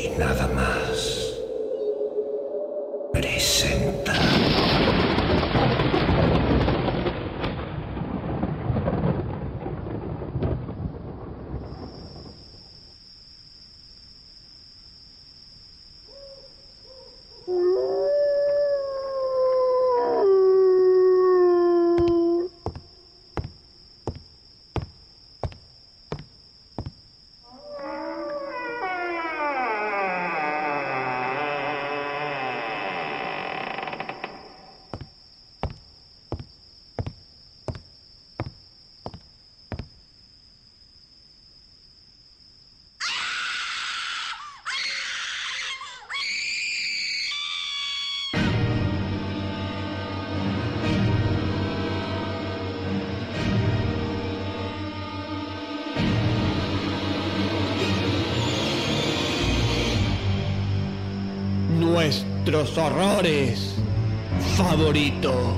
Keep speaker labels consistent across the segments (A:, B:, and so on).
A: y nada más. Presenta.
B: Nuestros horrores favoritos.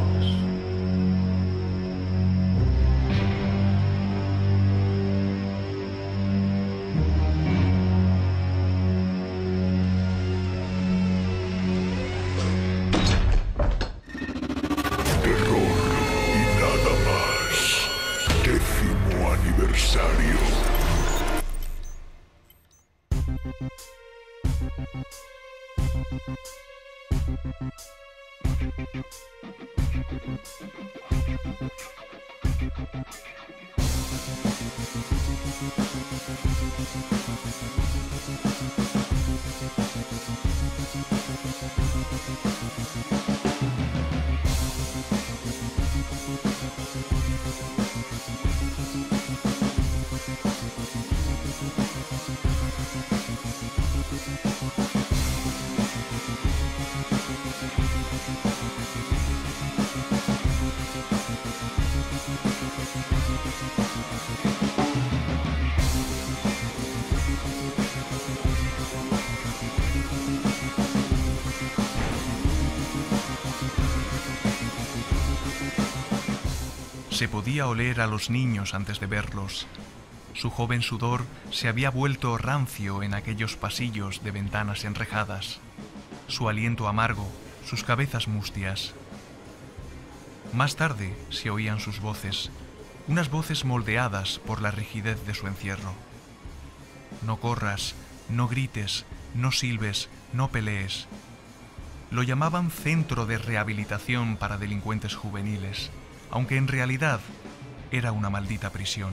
C: Terror y nada más. 10º aniversario.
D: Se podía oler a los niños antes de verlos. Su joven sudor se había vuelto rancio en aquellos pasillos de ventanas enrejadas. Su aliento amargo, sus cabezas mustias. Más tarde se oían sus voces, unas voces moldeadas por la rigidez de su encierro. No corras, no grites, no silbes, no pelees. Lo llamaban Centro de Rehabilitación para Delincuentes Juveniles, aunque en realidad era una maldita prisión.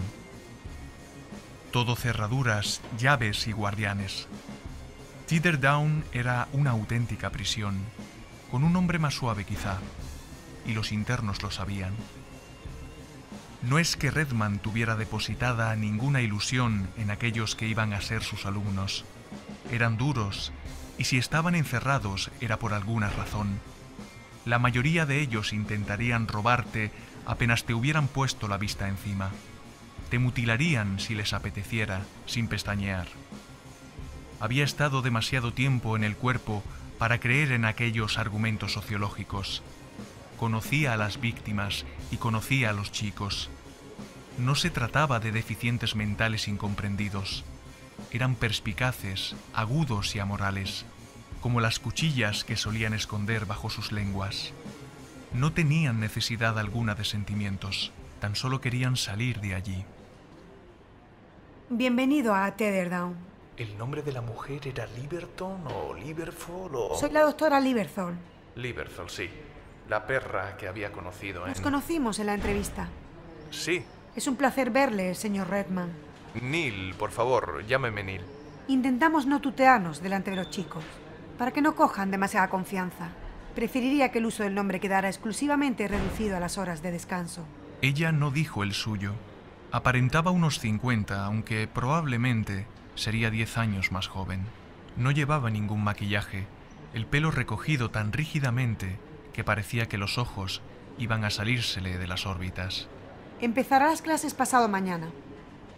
D: Todo cerraduras, llaves y guardianes. Thistledown era una auténtica prisión, con un nombre más suave quizá, y los internos lo sabían. No es que Redman tuviera depositada ninguna ilusión en aquellos que iban a ser sus alumnos. Eran duros, y si estaban encerrados era por alguna razón. La mayoría de ellos intentarían robarte apenas te hubieran puesto la vista encima. Te mutilarían si les apeteciera, sin pestañear. Había estado demasiado tiempo en el cuerpo para creer en aquellos argumentos sociológicos. Conocía a las víctimas y conocía a los chicos. No se trataba de deficientes mentales incomprendidos. Eran perspicaces, agudos y amorales, como las cuchillas que solían esconder bajo sus lenguas. No tenían necesidad alguna de sentimientos, tan solo querían salir de allí.
E: Bienvenido a Thistledown.
F: ¿El nombre de la mujer era Liberton o Liverfall o...?
E: Soy la doctora Liberthorn.
F: Liberthall, sí. La perra que había conocido en...
E: Nos conocimos en la entrevista.
F: Sí.
E: Es un placer verle, señor Redman.
F: Neil, por favor, llámeme Neil.
E: Intentamos no tutearnos delante de los chicos, para que no cojan demasiada confianza. Preferiría que el uso del nombre quedara exclusivamente reducido a las horas de descanso.
D: Ella no dijo el suyo. Aparentaba unos 50, aunque probablemente sería 10 años más joven. No llevaba ningún maquillaje, el pelo recogido tan rígidamente que parecía que los ojos iban a salírsele de las órbitas.
E: Empezará las clases pasado mañana.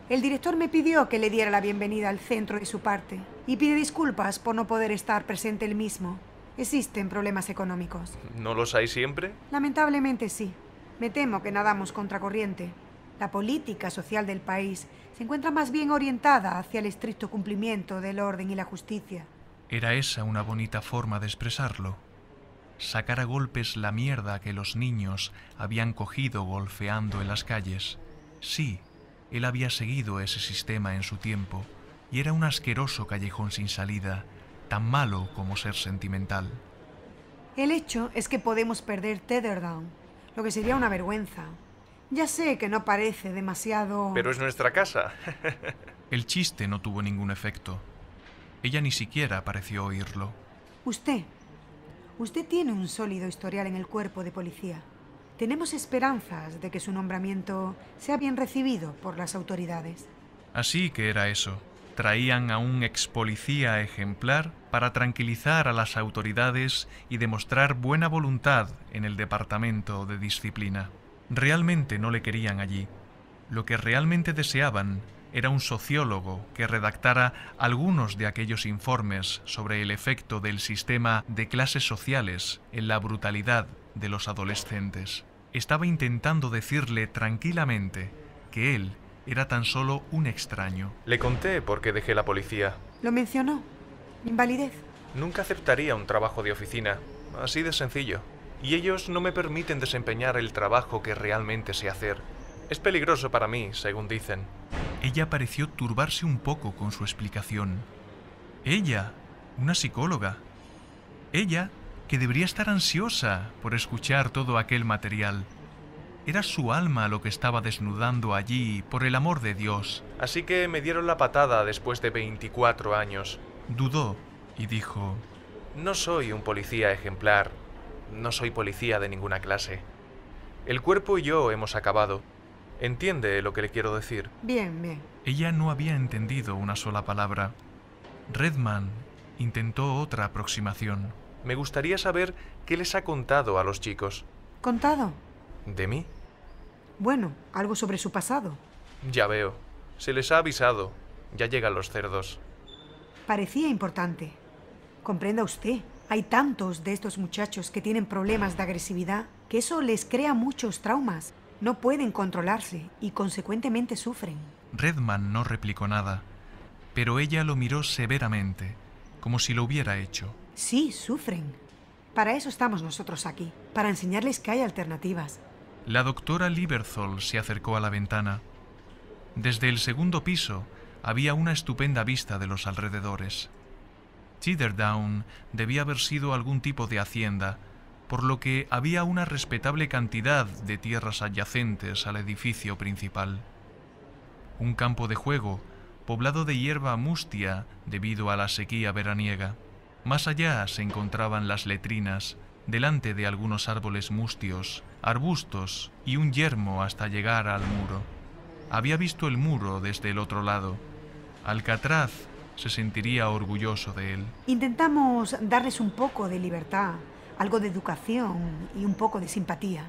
E: El director me pidió que le diera la bienvenida al centro de su parte y pide disculpas por no poder estar presente él mismo. Existen problemas económicos.
F: ¿No los hay siempre?
E: Lamentablemente sí. Me temo que nadamos contracorriente. La política social del país se encuentra más bien orientada hacia el estricto cumplimiento del orden y la justicia.
D: ¿Era esa una bonita forma de expresarlo? Sacar a golpes la mierda que los niños habían cogido golfeando en las calles. Sí, él había seguido ese sistema en su tiempo, y era un asqueroso callejón sin salida, tan malo como ser sentimental.
E: El hecho es que podemos perder Tetherdown, lo que sería una vergüenza. Ya sé que no parece demasiado...
F: Pero es nuestra casa.
D: El chiste no tuvo ningún efecto. Ella ni siquiera pareció oírlo.
E: Usted tiene un sólido historial en el cuerpo de policía. Tenemos esperanzas de que su nombramiento sea bien recibido por las autoridades.
D: Así que era eso. Traían a un ex policía ejemplar para tranquilizar a las autoridades y demostrar buena voluntad en el departamento de disciplina. Realmente no le querían allí. Lo que realmente deseaban era un sociólogo que redactara algunos de aquellos informes sobre el efecto del sistema de clases sociales en la brutalidad de los adolescentes. Estaba intentando decirle tranquilamente que él era tan solo un extraño.
F: Le conté por qué dejé la policía.
E: ¿Lo mencionó? Invalidez.
F: Nunca aceptaría un trabajo de oficina, así de sencillo. Y ellos no me permiten desempeñar el trabajo que realmente sé hacer. Es peligroso para mí, según dicen.
D: Ella pareció turbarse un poco con su explicación. Ella, una psicóloga. Ella, que debería estar ansiosa por escuchar todo aquel material. Era su alma lo que estaba desnudando allí, por el amor de Dios.
F: Así que me dieron la patada después de 24 años.
D: Dudó y dijo:
F: No soy un policía ejemplar. No soy policía de ninguna clase. El cuerpo y yo hemos acabado. ¿Entiende lo que le quiero decir?
E: Bien, bien.
D: Ella no había entendido una sola palabra. Redman intentó otra aproximación.
F: Me gustaría saber qué les ha contado a los chicos.
E: ¿Contado?
F: ¿De mí?
E: Bueno, algo sobre su pasado.
F: Ya veo. Se les ha avisado. Ya llegan los cerdos.
E: Parecía importante. Comprenda usted. Hay tantos de estos muchachos que tienen problemas de agresividad que eso les crea muchos traumas. No pueden controlarse y consecuentemente sufren.
D: Redman no replicó nada, pero ella lo miró severamente, como si lo hubiera hecho.
E: Sí, sufren. Para eso estamos nosotros aquí, para enseñarles que hay alternativas.
D: La doctora Lieberthal se acercó a la ventana. Desde el segundo piso había una estupenda vista de los alrededores. Tetherdown debía haber sido algún tipo de hacienda, por lo que había una respetable cantidad de tierras adyacentes al edificio principal. Un campo de juego, poblado de hierba mustia debido a la sequía veraniega. Más allá se encontraban las letrinas, delante de algunos árboles mustios, arbustos y un yermo hasta llegar al muro. Había visto el muro desde el otro lado. Alcatraz se sentiría orgulloso de él.
E: Intentamos darles un poco de libertad, algo de educación y un poco de simpatía.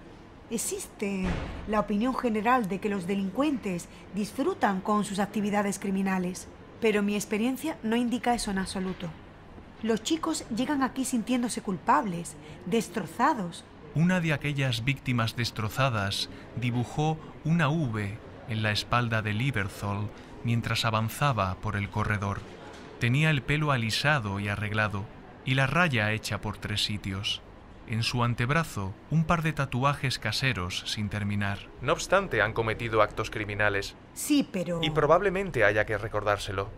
E: Existe la opinión general de que los delincuentes disfrutan con sus actividades criminales, pero mi experiencia no indica eso en absoluto. Los chicos llegan aquí sintiéndose culpables, destrozados.
D: Una de aquellas víctimas destrozadas dibujó una V en la espalda de Lieberthal mientras avanzaba por el corredor. Tenía el pelo alisado y arreglado, y la raya hecha por 3 sitios. En su antebrazo, un par de tatuajes caseros sin terminar.
F: No obstante, han cometido actos criminales.
E: Sí, pero...
F: Y probablemente haya que recordárselo.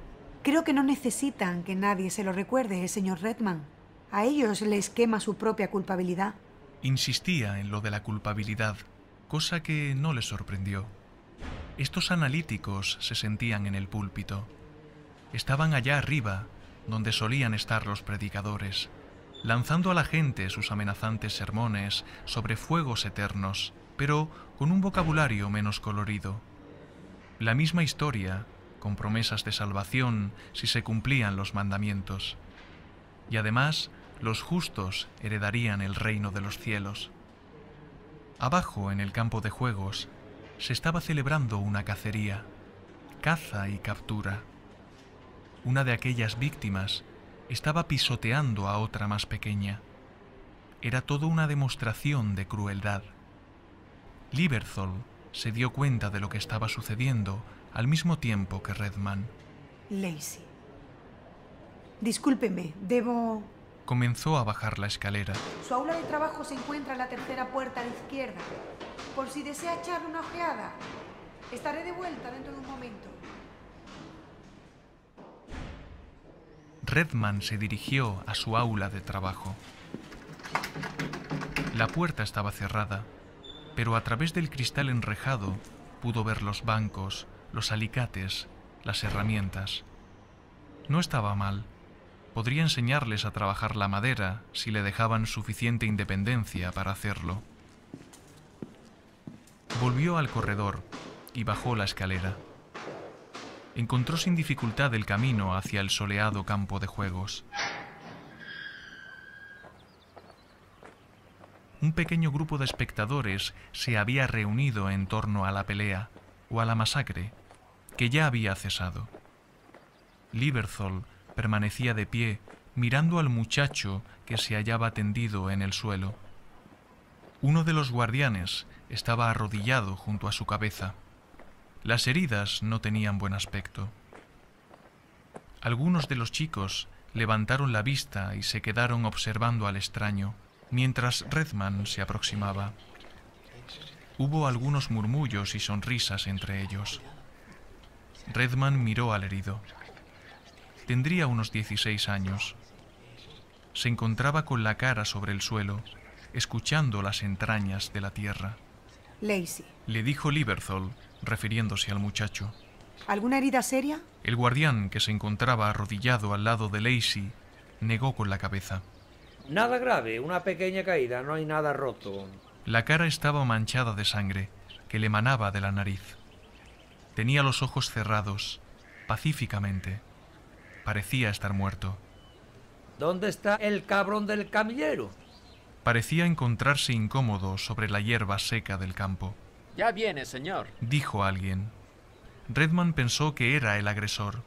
E: Creo que no necesitan que nadie se lo recuerde, señor Redman. A ellos les quema su propia culpabilidad.
D: Insistía en lo de la culpabilidad, cosa que no le sorprendió. Estos analíticos se sentían en el púlpito. Estaban allá arriba, donde solían estar los predicadores, lanzando a la gente sus amenazantes sermones sobre fuegos eternos, pero con un vocabulario menos colorido. La misma historia, con promesas de salvación si se cumplían los mandamientos. Y además, los justos heredarían el reino de los cielos. Abajo, en el campo de juegos, se estaba celebrando una cacería, caza y captura. Una de aquellas víctimas estaba pisoteando a otra más pequeña. Era todo una demostración de crueldad. Lieberthal se dio cuenta de lo que estaba sucediendo al mismo tiempo que Redman.
E: Lacey. Discúlpeme, debo...
D: Comenzó a bajar la escalera.
E: Su aula de trabajo se encuentra en la tercera puerta a la izquierda. Por si desea echarle una ojeada. Estaré de vuelta dentro de un momento.
D: Redman se dirigió a su aula de trabajo. La puerta estaba cerrada, pero a través del cristal enrejado pudo ver los bancos, los alicates, las herramientas. No estaba mal. Podría enseñarles a trabajar la madera si le dejaban suficiente independencia para hacerlo. Volvió al corredor y bajó la escalera. Encontró sin dificultad el camino hacia el soleado campo de juegos. Un pequeño grupo de espectadores se había reunido en torno a la pelea o a la masacre, que ya había cesado. Lieberthal permanecía de pie, mirando al muchacho que se hallaba tendido en el suelo. Uno de los guardianes estaba arrodillado junto a su cabeza. Las heridas no tenían buen aspecto. Algunos de los chicos levantaron la vista y se quedaron observando al extraño, mientras Redman se aproximaba. Hubo algunos murmullos y sonrisas entre ellos. Redman miró al herido. Tendría unos 16 años. Se encontraba con la cara sobre el suelo, escuchando las entrañas de la tierra.
E: Lacey.
D: Le dijo Lieberthal, refiriéndose al muchacho.
E: ¿Alguna herida seria?
D: El guardián, que se encontraba arrodillado al lado de Lacey, negó con la cabeza.
G: Nada grave, una pequeña caída, no hay nada roto.
D: La cara estaba manchada de sangre, que le manaba de la nariz. Tenía los ojos cerrados, pacíficamente. Parecía estar muerto.
G: ¿Dónde está el cabrón del camillero?
D: Parecía encontrarse incómodo sobre la hierba seca del campo.
H: Ya viene, señor,
D: dijo alguien. Redman pensó que era el agresor.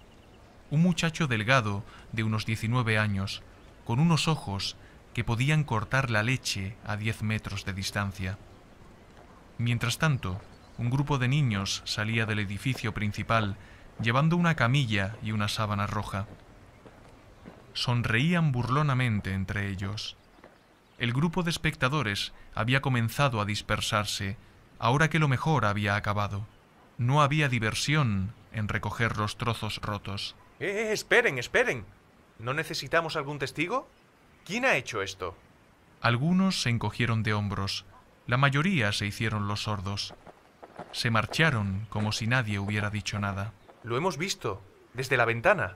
D: Un muchacho delgado, de unos 19 años, con unos ojos que podían cortar la leche a 10 metros de distancia. Mientras tanto, un grupo de niños salía del edificio principal llevando una camilla y una sábana roja. Sonreían burlonamente entre ellos. El grupo de espectadores había comenzado a dispersarse, ahora que lo mejor había acabado. No había diversión en recoger los trozos rotos.
F: Esperen, esperen. ¿No necesitamos algún testigo? ¿Quién ha hecho esto?
D: Algunos se encogieron de hombros. La mayoría se hicieron los sordos. Se marcharon como si nadie hubiera dicho nada.
F: Lo hemos visto, desde la ventana.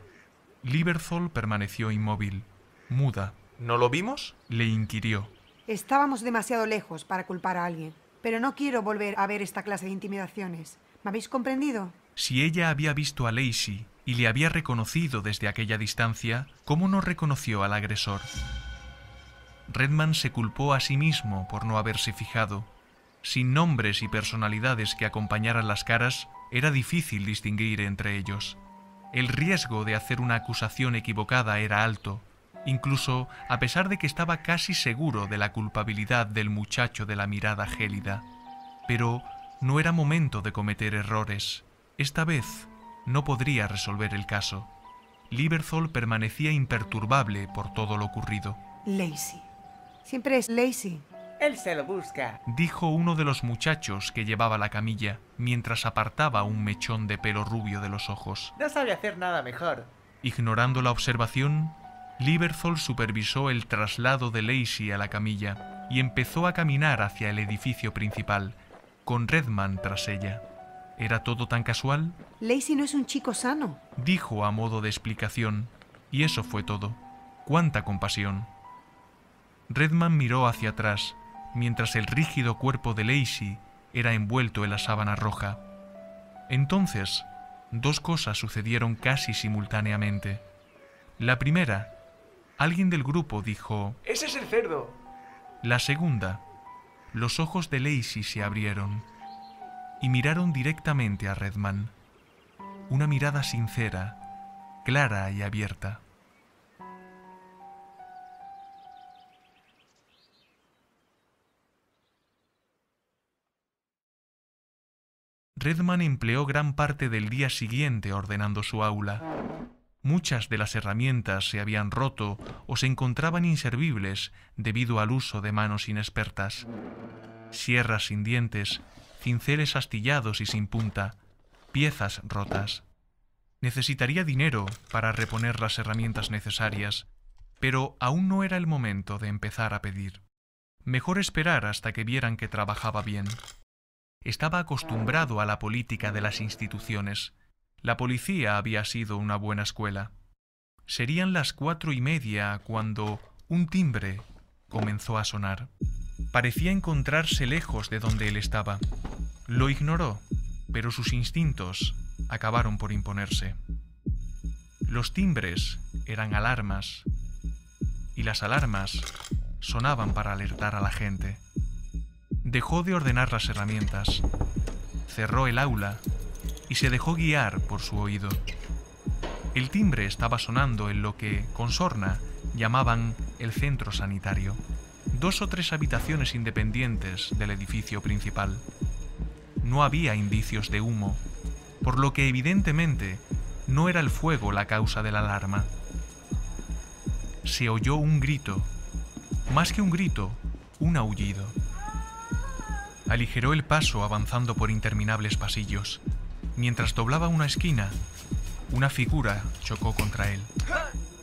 D: Lieberthal permaneció inmóvil, muda.
F: ¿No lo vimos?
D: Le inquirió.
E: Estábamos demasiado lejos para culpar a alguien, pero no quiero volver a ver esta clase de intimidaciones. ¿Me habéis comprendido?
D: Si ella había visto a Lacey y le había reconocido desde aquella distancia, ¿cómo no reconoció al agresor? Redman se culpó a sí mismo por no haberse fijado. Sin nombres y personalidades que acompañaran las caras, era difícil distinguir entre ellos. El riesgo de hacer una acusación equivocada era alto, incluso a pesar de que estaba casi seguro de la culpabilidad del muchacho de la mirada gélida. Pero no era momento de cometer errores. Esta vez no podría resolver el caso. Lieberthal permanecía imperturbable por todo lo ocurrido.
E: Lacey. Siempre es Lacey.
I: Él se lo busca,
D: dijo uno de los muchachos que llevaba la camilla, mientras apartaba un mechón de pelo rubio de los ojos.
I: No sabe hacer nada mejor.
D: Ignorando la observación, Lieberthal supervisó el traslado de Lacey a la camilla y empezó a caminar hacia el edificio principal, con Redman tras ella. ¿Era todo tan casual?
E: Lacey no es un chico sano,
D: dijo a modo de explicación, y eso fue todo. ¡Cuánta compasión! Redman miró hacia atrás, mientras el rígido cuerpo de Lacey era envuelto en la sábana roja. Entonces, dos cosas sucedieron casi simultáneamente. La primera, alguien del grupo dijo:
F: ¡Ese es el cerdo!
D: La segunda, los ojos de Lacey se abrieron y miraron directamente a Redman. Una mirada sincera, clara y abierta. Redman empleó gran parte del día siguiente ordenando su aula. Muchas de las herramientas se habían roto o se encontraban inservibles debido al uso de manos inexpertas. Sierras sin dientes, cinceles astillados y sin punta, piezas rotas. Necesitaría dinero para reponer las herramientas necesarias, pero aún no era el momento de empezar a pedir. Mejor esperar hasta que vieran que trabajaba bien. Estaba acostumbrado a la política de las instituciones. La policía había sido una buena escuela. Serían las 4:30 cuando un timbre comenzó a sonar. Parecía encontrarse lejos de donde él estaba. Lo ignoró, pero sus instintos acabaron por imponerse. Los timbres eran alarmas, y las alarmas sonaban para alertar a la gente. Dejó de ordenar las herramientas, cerró el aula y se dejó guiar por su oído. El timbre estaba sonando en lo que, con sorna, llamaban el centro sanitario. 2 o 3 habitaciones independientes del edificio principal. No había indicios de humo, por lo que evidentemente no era el fuego la causa de la alarma. Se oyó un grito, más que un grito, un aullido. Aligeró el paso avanzando por interminables pasillos. Mientras doblaba una esquina, una figura chocó contra él.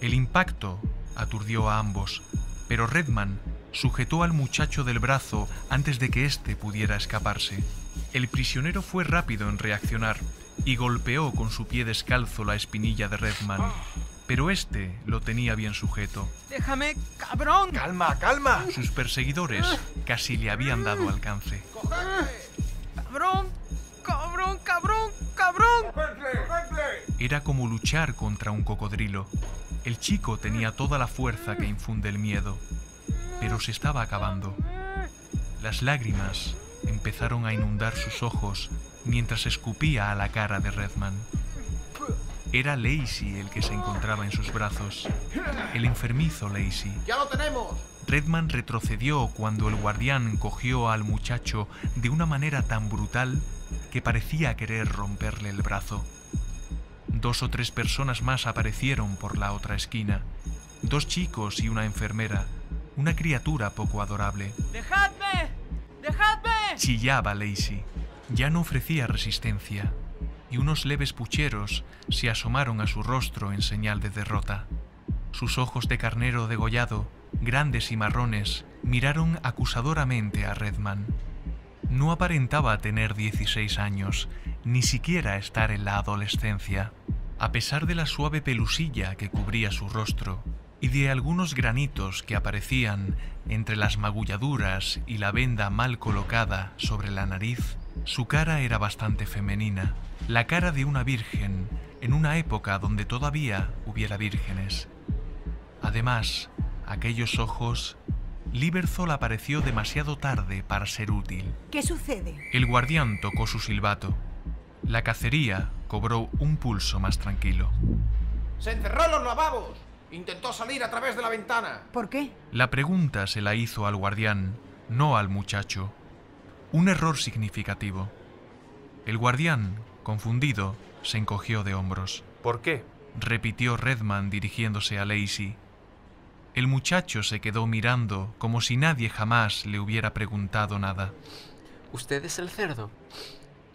D: El impacto aturdió a ambos, pero Redman sujetó al muchacho del brazo antes de que éste pudiera escaparse. El prisionero fue rápido en reaccionar y golpeó con su pie descalzo la espinilla de Redman, pero éste lo tenía bien sujeto.
H: ¡Déjame, cabrón!
F: ¡Calma, calma!
D: Sus perseguidores casi le habían dado alcance.
H: ¡Cabrón! ¡Cabrón, cabrón, cabrón!
D: Era como luchar contra un cocodrilo. El chico tenía toda la fuerza que infunde el miedo, pero se estaba acabando. Las lágrimas empezaron a inundar sus ojos mientras escupía a la cara de Redman. Era Lacey el que se encontraba en sus brazos, el enfermizo Lacey.
B: ¡Ya lo tenemos!
D: Redman retrocedió cuando el guardián cogió al muchacho de una manera tan brutal que parecía querer romperle el brazo. 2 o 3 personas más aparecieron por la otra esquina. 2 chicos y una enfermera, una criatura poco adorable.
H: ¡Dejadme! ¡Dejadme!
D: Chillaba Lacey. Ya no ofrecía resistencia, y unos leves pucheros se asomaron a su rostro en señal de derrota. Sus ojos de carnero degollado, grandes y marrones, miraron acusadoramente a Redman. No aparentaba tener 16 años, ni siquiera estar en la adolescencia. A pesar de la suave pelusilla que cubría su rostro y de algunos granitos que aparecían entre las magulladuras y la venda mal colocada sobre la nariz, su cara era bastante femenina, la cara de una virgen en una época donde todavía hubiera vírgenes. Además, aquellos ojos... Lieberthal apareció demasiado tarde para ser útil.
E: ¿Qué sucede?
D: El guardián tocó su silbato. La cacería cobró un pulso más tranquilo.
B: ¡Se encerró en los lavabos! Intentó salir a través de la ventana.
E: ¿Por qué?
D: La pregunta se la hizo al guardián, no al muchacho. Un error significativo. El guardián, confundido, se encogió de hombros.
F: ¿Por qué?
D: Repitió Redman dirigiéndose a Lacey. El muchacho se quedó mirando como si nadie jamás le hubiera preguntado nada.
J: ¿Usted es el cerdo?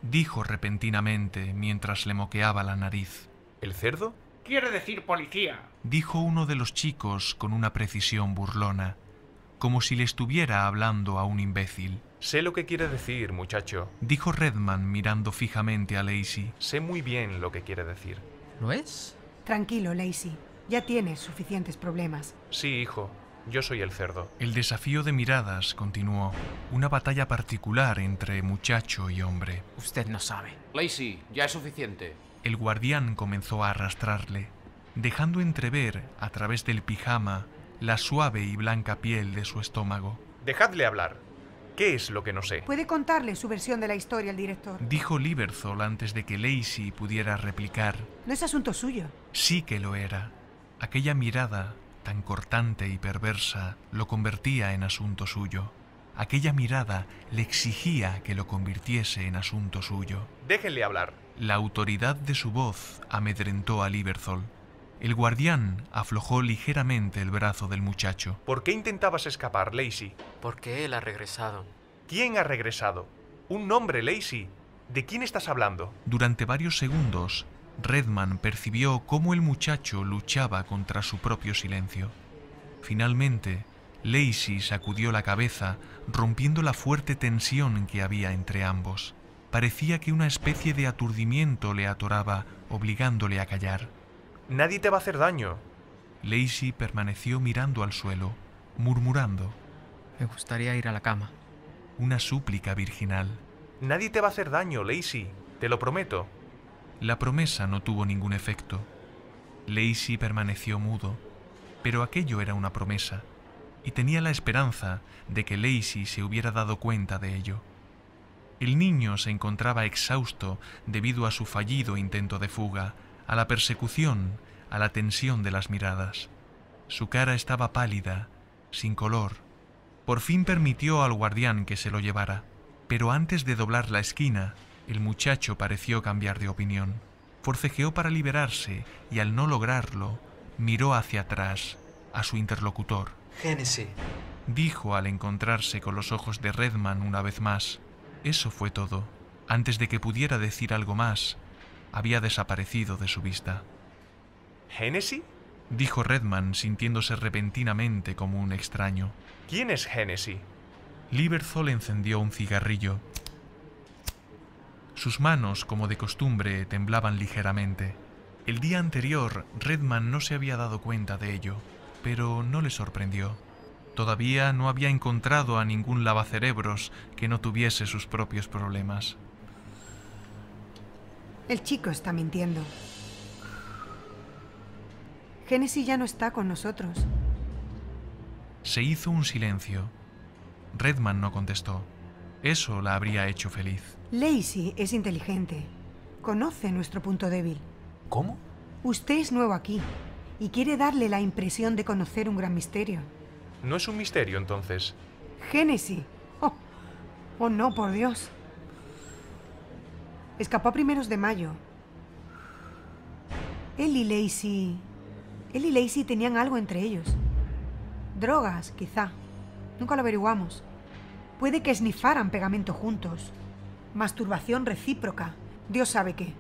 D: Dijo repentinamente mientras le moqueaba la nariz.
F: ¿El cerdo?
I: Quiere decir policía.
D: Dijo uno de los chicos con una precisión burlona, como si le estuviera hablando a un imbécil.
F: Sé lo que quiere decir, muchacho.
D: Dijo Redman mirando fijamente a Lacey.
F: Sé muy bien lo que quiere decir.
H: ¿Lo es?
E: Tranquilo, Lacey. Ya tienes suficientes problemas.
F: Sí, hijo. Yo soy el cerdo.
D: El desafío de miradas continuó. Una batalla particular entre muchacho y hombre.
H: Usted no sabe.
B: Lacey, ya es suficiente.
D: El guardián comenzó a arrastrarle, dejando entrever, a través del pijama, la suave y blanca piel de su estómago.
F: Dejadle hablar. ¿Qué es lo que no sé?
E: Puede contarle su versión de la historia al director.
D: Dijo Lieberthal antes de que Lacey pudiera replicar.
E: No es asunto suyo.
D: Sí que lo era. Aquella mirada, tan cortante y perversa, lo convertía en asunto suyo. Aquella mirada le exigía que lo convirtiese en asunto suyo.
F: Déjenle hablar.
D: La autoridad de su voz amedrentó a Lieberthal. El guardián aflojó ligeramente el brazo del muchacho.
F: ¿Por qué intentabas escapar, Lacey?
J: Porque él ha regresado.
F: ¿Quién ha regresado? Un nombre, Lacey. ¿De quién estás hablando?
D: Durante varios segundos, Redman percibió cómo el muchacho luchaba contra su propio silencio. Finalmente, Lacey sacudió la cabeza, rompiendo la fuerte tensión que había entre ambos. Parecía que una especie de aturdimiento le atoraba, obligándole a callar.
F: Nadie te va a hacer daño.
D: Lacey permaneció mirando al suelo, murmurando.
H: Me gustaría ir a la cama.
D: Una súplica virginal.
F: Nadie te va a hacer daño, Lacey. Te lo prometo.
D: La promesa no tuvo ningún efecto. Lacey permaneció mudo, pero aquello era una promesa, y tenía la esperanza de que Lacey se hubiera dado cuenta de ello. El niño se encontraba exhausto debido a su fallido intento de fuga, a la persecución, a la tensión de las miradas. Su cara estaba pálida, sin color. Por fin permitió al guardián que se lo llevara, pero antes de doblar la esquina, el muchacho pareció cambiar de opinión. Forcejeó para liberarse y al no lograrlo, miró hacia atrás, a su interlocutor.
J: Génesis.
D: Dijo al encontrarse con los ojos de Redman una vez más. Eso fue todo. Antes de que pudiera decir algo más, había desaparecido de su vista.
F: ¿Génesis?
D: Dijo Redman, sintiéndose repentinamente como un extraño.
F: ¿Quién es Génesis?
D: Lieberthal encendió un cigarrillo. Sus manos, como de costumbre, temblaban ligeramente. El día anterior, Redman no se había dado cuenta de ello, pero no le sorprendió. Todavía no había encontrado a ningún lavacerebros que no tuviese sus propios problemas.
E: El chico está mintiendo. Génesis ya no está con nosotros.
D: Se hizo un silencio. Redman no contestó. Eso la habría hecho feliz.
E: Lacey es inteligente. Conoce nuestro punto débil.
J: ¿Cómo?
E: Usted es nuevo aquí y quiere darle la impresión de conocer un gran misterio.
F: No es un misterio, entonces.
E: Génesis. Oh, no, por Dios. Escapó a primeros de mayo. Él y Lacey tenían algo entre ellos. Drogas, quizá. Nunca lo averiguamos. Puede que esnifaran pegamento juntos. Masturbación recíproca. Dios sabe qué.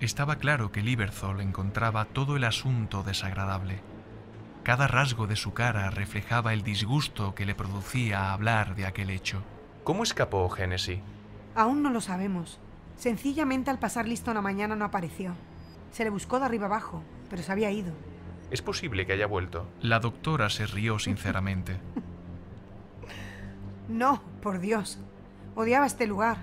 D: Estaba claro que Lieberthal encontraba todo el asunto desagradable. Cada rasgo de su cara reflejaba el disgusto que le producía hablar de aquel hecho.
F: ¿Cómo escapó Génesis?
E: Aún no lo sabemos. Sencillamente al pasar lista una mañana no apareció. Se le buscó de arriba abajo, pero se había ido.
F: Es posible que haya vuelto.
D: La doctora se rió sinceramente.
E: No, por Dios. Odiaba este lugar.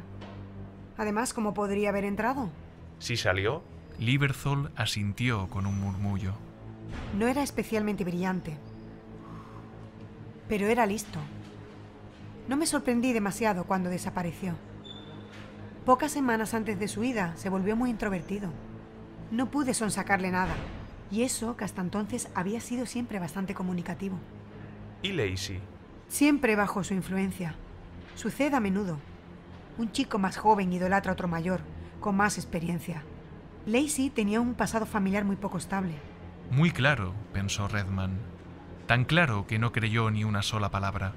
E: Además, ¿cómo podría haber entrado?
F: ¿Sí salió?
D: Lieberthal asintió con un murmullo.
E: No era especialmente brillante, pero era listo. No me sorprendí demasiado cuando desapareció. Pocas semanas antes de su ida se volvió muy introvertido. No pude sonsacarle nada, y eso que hasta entonces había sido siempre bastante comunicativo.
F: ¿Y Lacey?
E: Siempre bajo su influencia. Sucede a menudo. Un chico más joven idolatra a otro mayor, con más experiencia. Lacey tenía un pasado familiar muy poco estable.
D: Muy claro, pensó Redman. Tan claro que no creyó ni una sola palabra.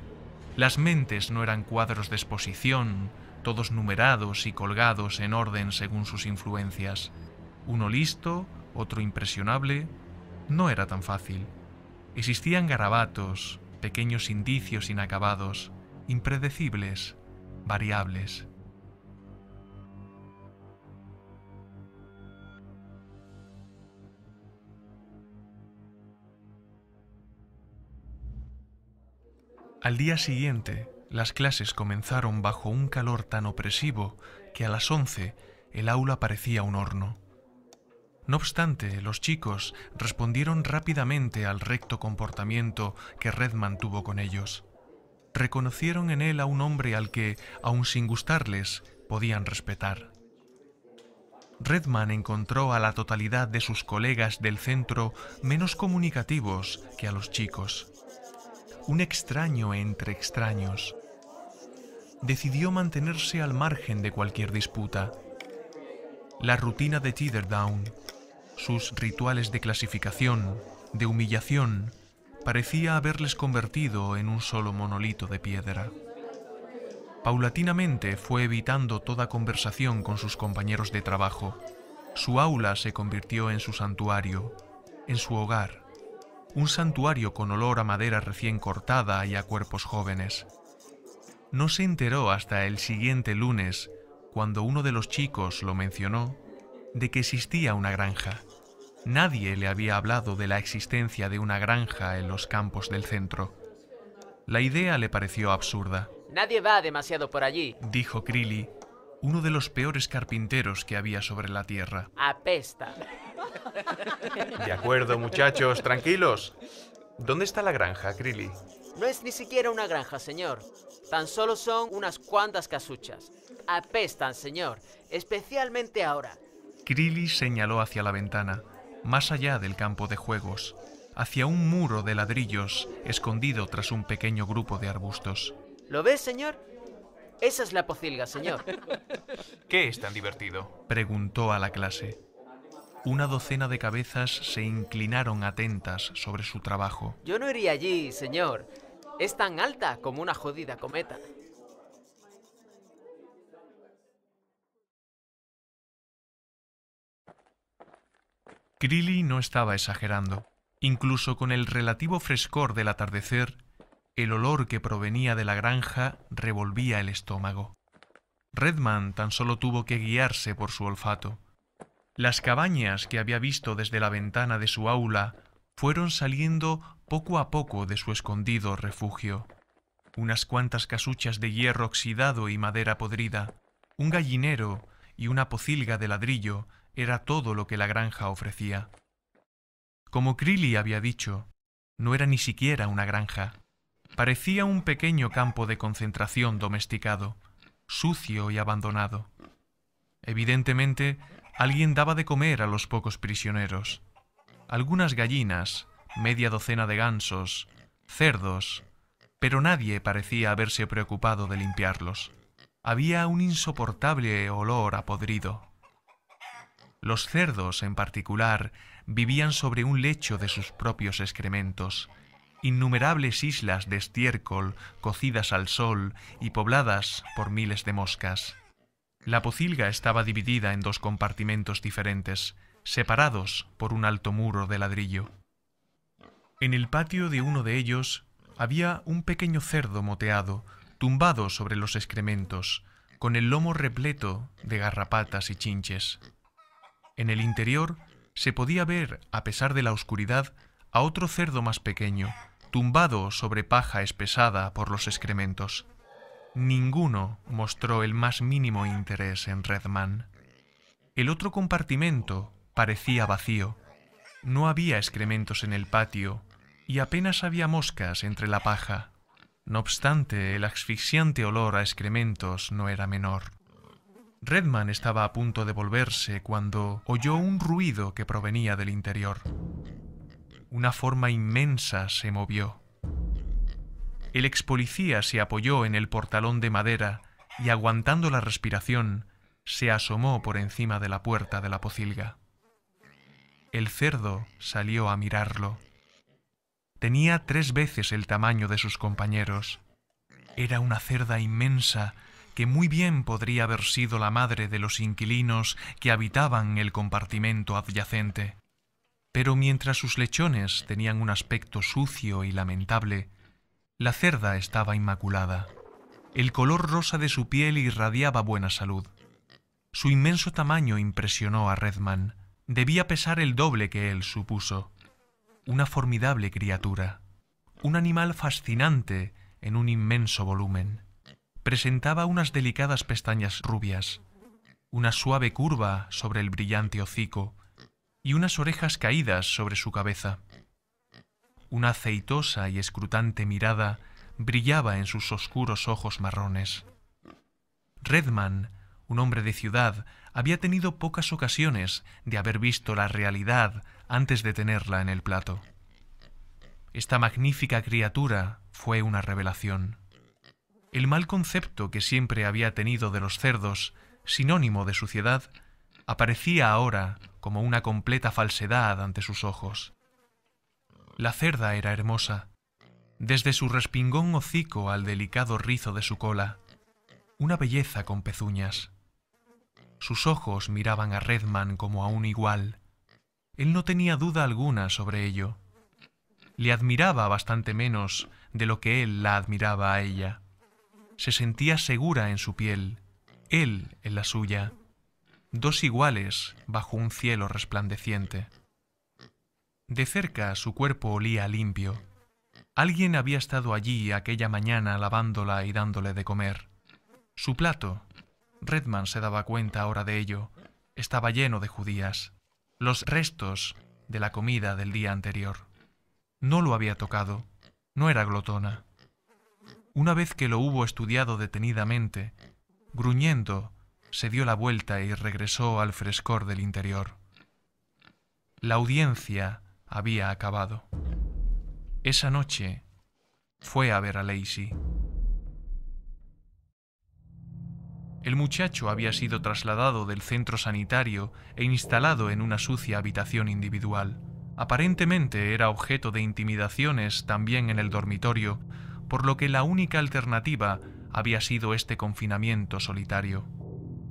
D: Las mentes no eran cuadros de exposición, todos numerados y colgados en orden según sus influencias. Uno listo, otro impresionable. No era tan fácil. Existían garabatos, pequeños indicios inacabados, impredecibles, variables. Al día siguiente, las clases comenzaron bajo un calor tan opresivo que a las 11 el aula parecía un horno. No obstante, los chicos respondieron rápidamente al recto comportamiento que Redman tuvo con ellos. Reconocieron en él a un hombre al que, aun sin gustarles, podían respetar. Redman encontró a la totalidad de sus colegas del centro menos comunicativos que a los chicos. Un extraño entre extraños. Decidió mantenerse al margen de cualquier disputa. La rutina de Teeterdown, Sus rituales de clasificación, de humillación, parecía haberles convertido en un solo monolito de piedra. Paulatinamente fue evitando toda conversación con sus compañeros de trabajo. Su aula se convirtió en su santuario, en su hogar. Un santuario con olor a madera recién cortada y a cuerpos jóvenes. No se enteró hasta el siguiente lunes, cuando uno de los chicos lo mencionó, de que existía una granja. Nadie le había hablado de la existencia de una granja en los campos del centro. La idea le pareció absurda.
J: Nadie va demasiado por allí.
D: Dijo Crilly, uno de los peores carpinteros que había sobre la tierra.
J: Apesta.
F: De acuerdo, muchachos, tranquilos. ¿Dónde está la granja, Crilly?
J: No es ni siquiera una granja, señor. Tan solo son unas cuantas casuchas. Apestan, señor. Especialmente ahora.
D: Crilly señaló hacia la ventana, más allá del campo de juegos, hacia un muro de ladrillos escondido tras un pequeño grupo de arbustos.
J: ¿Lo ves, señor? Esa es la pocilga, señor.
F: ¿Qué es tan divertido?
D: Preguntó a la clase. Una docena de cabezas se inclinaron atentas sobre su trabajo.
J: Yo no iría allí, señor. Es tan alta como una jodida cometa.
D: Crilly no estaba exagerando. Incluso con el relativo frescor del atardecer, el olor que provenía de la granja revolvía el estómago. Redman tan solo tuvo que guiarse por su olfato. Las cabañas que había visto desde la ventana de su aula fueron saliendo poco a poco de su escondido refugio. Unas cuantas casuchas de hierro oxidado y madera podrida, un gallinero y una pocilga de ladrillo era todo lo que la granja ofrecía. Como Crilly había dicho, no era ni siquiera una granja. Parecía un pequeño campo de concentración domesticado, sucio y abandonado. Evidentemente, alguien daba de comer a los pocos prisioneros. Algunas gallinas, media docena de gansos, cerdos, pero nadie parecía haberse preocupado de limpiarlos. Había un insoportable olor a podrido. Los cerdos, en particular, vivían sobre un lecho de sus propios excrementos. Innumerables islas de estiércol cocidas al sol y pobladas por miles de moscas. La pocilga estaba dividida en dos compartimentos diferentes, separados por un alto muro de ladrillo. En el patio de uno de ellos había un pequeño cerdo moteado, tumbado sobre los excrementos, con el lomo repleto de garrapatas y chinches. En el interior se podía ver, a pesar de la oscuridad, a otro cerdo más pequeño, tumbado sobre paja espesada por los excrementos. Ninguno mostró el más mínimo interés en Redman. El otro compartimento parecía vacío. No había excrementos en el patio y apenas había moscas entre la paja. No obstante, el asfixiante olor a excrementos no era menor. Redman estaba a punto de volverse cuando oyó un ruido que provenía del interior. Una forma inmensa se movió. El expolicía se apoyó en el portalón de madera y, aguantando la respiración, se asomó por encima de la puerta de la pocilga. El cerdo salió a mirarlo. Tenía 3 veces el tamaño de sus compañeros. Era una cerda inmensa que muy bien podría haber sido la madre de los inquilinos que habitaban el compartimento adyacente. Pero mientras sus lechones tenían un aspecto sucio y lamentable, la cerda estaba inmaculada. El color rosa de su piel irradiaba buena salud. Su inmenso tamaño impresionó a Redman. Debía pesar el doble que él supuso. Una formidable criatura. Un animal fascinante en un inmenso volumen. Presentaba unas delicadas pestañas rubias, una suave curva sobre el brillante hocico y unas orejas caídas sobre su cabeza. Una aceitosa y escrutante mirada brillaba en sus oscuros ojos marrones. Redman, un hombre de ciudad, había tenido pocas ocasiones de haber visto la realidad antes de tenerla en el plato. Esta magnífica criatura fue una revelación. El mal concepto que siempre había tenido de los cerdos, sinónimo de suciedad, aparecía ahora como una completa falsedad ante sus ojos. La cerda era hermosa, desde su respingón hocico al delicado rizo de su cola, una belleza con pezuñas. Sus ojos miraban a Redman como a un igual. Él no tenía duda alguna sobre ello. Le admiraba bastante menos de lo que él la admiraba a ella. Se sentía segura en su piel, él en la suya, dos iguales bajo un cielo resplandeciente. De cerca su cuerpo olía limpio. Alguien había estado allí aquella mañana lavándola y dándole de comer. Su plato, Redman se daba cuenta ahora de ello, estaba lleno de judías, los restos de la comida del día anterior. No lo había tocado, no era glotona. Una vez que lo hubo estudiado detenidamente, gruñendo, se dio la vuelta y regresó al frescor del interior. La audiencia había acabado. Esa noche fue a ver a Lacey. El muchacho había sido trasladado del centro sanitario e instalado en una sucia habitación individual. Aparentemente era objeto de intimidaciones también en el dormitorio, por lo que la única alternativa había sido este confinamiento solitario.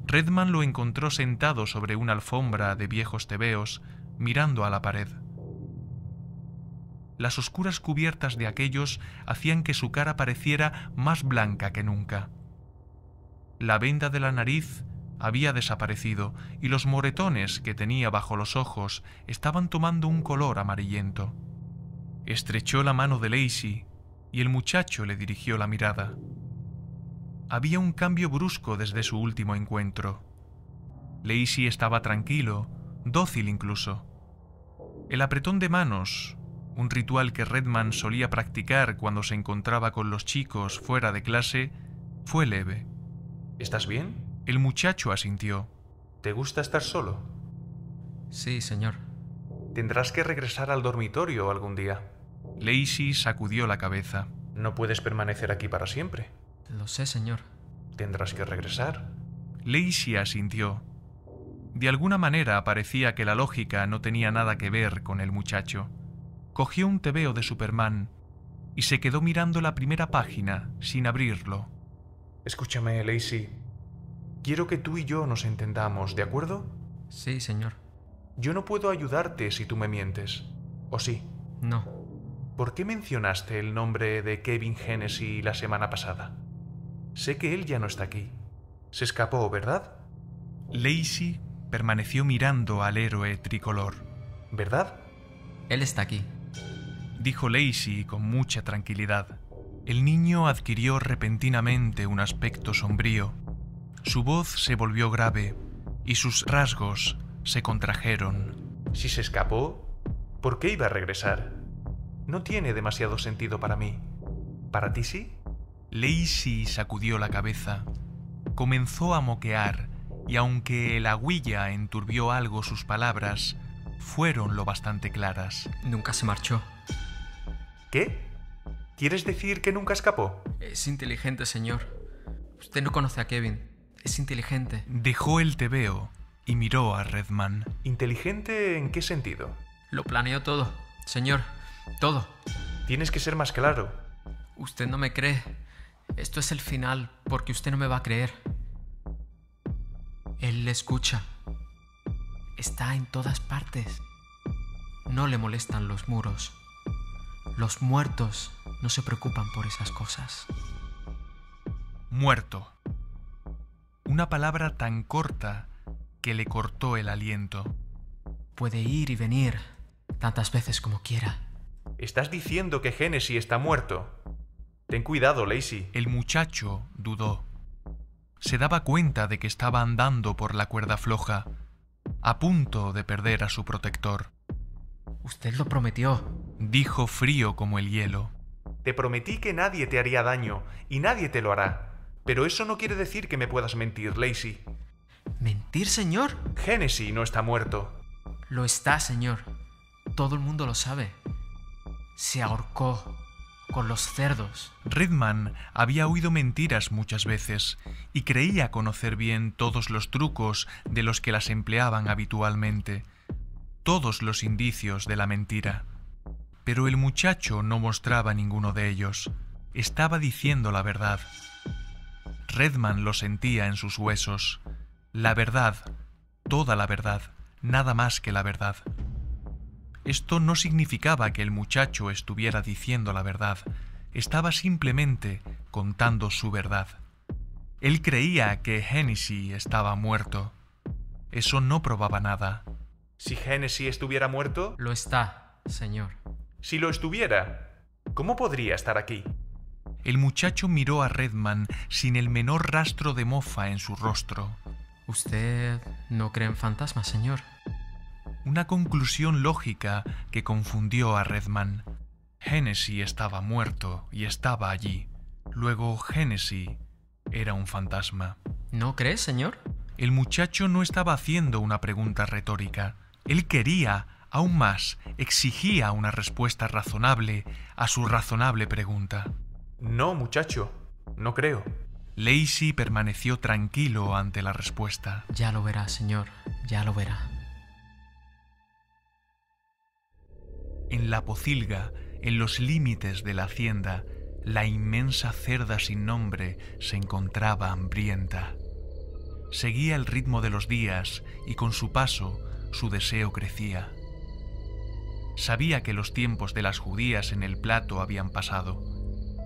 D: Redman lo encontró sentado sobre una alfombra de viejos tebeos, mirando a la pared. Las oscuras cubiertas de aquellos hacían que su cara pareciera más blanca que nunca. La venda de la nariz había desaparecido y los moretones que tenía bajo los ojos estaban tomando un color amarillento. Estrechó la mano de Lacey y el muchacho le dirigió la mirada. Había un cambio brusco desde su último encuentro. Lacey estaba tranquilo, dócil incluso. El apretón de manos, un ritual que Redman solía practicar cuando se encontraba con los chicos fuera de clase, fue leve.
F: ¿Estás bien?
D: El muchacho asintió.
F: ¿Te gusta estar solo?
H: Sí, señor.
F: Tendrás que regresar al dormitorio algún día.
D: Lacey sacudió la cabeza.
F: No puedes permanecer aquí para siempre.
H: Lo sé, señor.
F: Tendrás que regresar.
D: Lacey asintió. De alguna manera parecía que la lógica no tenía nada que ver con el muchacho. Cogió un tebeo de Superman y se quedó mirando la primera página sin abrirlo.
F: Escúchame, Lacey. Quiero que tú y yo nos entendamos, ¿de acuerdo?
H: Sí, señor.
F: Yo no puedo ayudarte si tú me mientes. ¿O sí?
H: No.
F: ¿Por qué mencionaste el nombre de Kevin Hennessy la semana pasada? Sé que él ya no está aquí. Se escapó, ¿verdad?
D: Lacey permaneció mirando al héroe tricolor.
F: ¿Verdad?
H: Él está aquí,
D: dijo Lacey con mucha tranquilidad. El niño adquirió repentinamente un aspecto sombrío. Su voz se volvió grave y sus rasgos se contrajeron.
F: Si se escapó, ¿por qué iba a regresar? No tiene demasiado sentido para mí. ¿Para ti sí?
D: Lacey sacudió la cabeza. Comenzó a moquear y aunque el agüilla enturbió algo sus palabras, fueron lo bastante claras.
H: Nunca se marchó.
F: ¿Qué? ¿Quieres decir que nunca escapó?
H: Es inteligente, señor. Usted no conoce a Kevin. Es inteligente.
D: Dejó el tebeo y miró a Redman.
F: ¿Inteligente en qué sentido?
H: Lo planeó todo, señor. Todo.
F: Tienes que ser más claro.
H: Usted no me cree. Esto es el final, porque usted no me va a creer. Él le escucha. Está en todas partes. No le molestan los muros. Los muertos no se preocupan por esas cosas.
D: Muerto. Una palabra tan corta que le cortó el aliento.
H: Puede ir y venir tantas veces como quiera.
F: ¿Estás diciendo que Hennessy está muerto? Ten cuidado, Lacey.
D: El muchacho dudó. Se daba cuenta de que estaba andando por la cuerda floja, a punto de perder a su protector.
H: Usted lo prometió,
D: dijo frío como el hielo.
F: Te prometí que nadie te haría daño y nadie te lo hará. Pero eso no quiere decir que me puedas mentir, Lacey.
H: ¿Mentir, señor?
F: Hennessy no está muerto.
H: Lo está, señor. Todo el mundo lo sabe. Se ahorcó con los cerdos.
D: Redman había oído mentiras muchas veces y creía conocer bien todos los trucos de los que las empleaban habitualmente, todos los indicios de la mentira. Pero el muchacho no mostraba ninguno de ellos. Estaba diciendo la verdad. Redman lo sentía en sus huesos. La verdad, toda la verdad, nada más que la verdad. Esto no significaba que el muchacho estuviera diciendo la verdad. Estaba simplemente contando su verdad. Él creía que Hennessy estaba muerto. Eso no probaba nada.
F: ¿Si Hennessy estuviera muerto?
H: Lo está, señor.
F: Si lo estuviera, ¿cómo podría estar aquí?
D: El muchacho miró a Redman sin el menor rastro de mofa en su rostro.
H: ¿Usted no cree en fantasmas, señor?
D: Una conclusión lógica que confundió a Redman. Hennessy estaba muerto y estaba allí. Luego Hennessy era un fantasma.
H: ¿No cree, señor?
D: El muchacho no estaba haciendo una pregunta retórica. Él quería, aún más, exigía una respuesta razonable a su razonable pregunta.
F: No, muchacho, no creo.
D: Lacey permaneció tranquilo ante la respuesta.
H: Ya lo verá, señor, ya lo verá.
D: En la pocilga, en los límites de la hacienda, la inmensa cerda sin nombre se encontraba hambrienta. Seguía el ritmo de los días y con su paso su deseo crecía. Sabía que los tiempos de las judías en el plato habían pasado.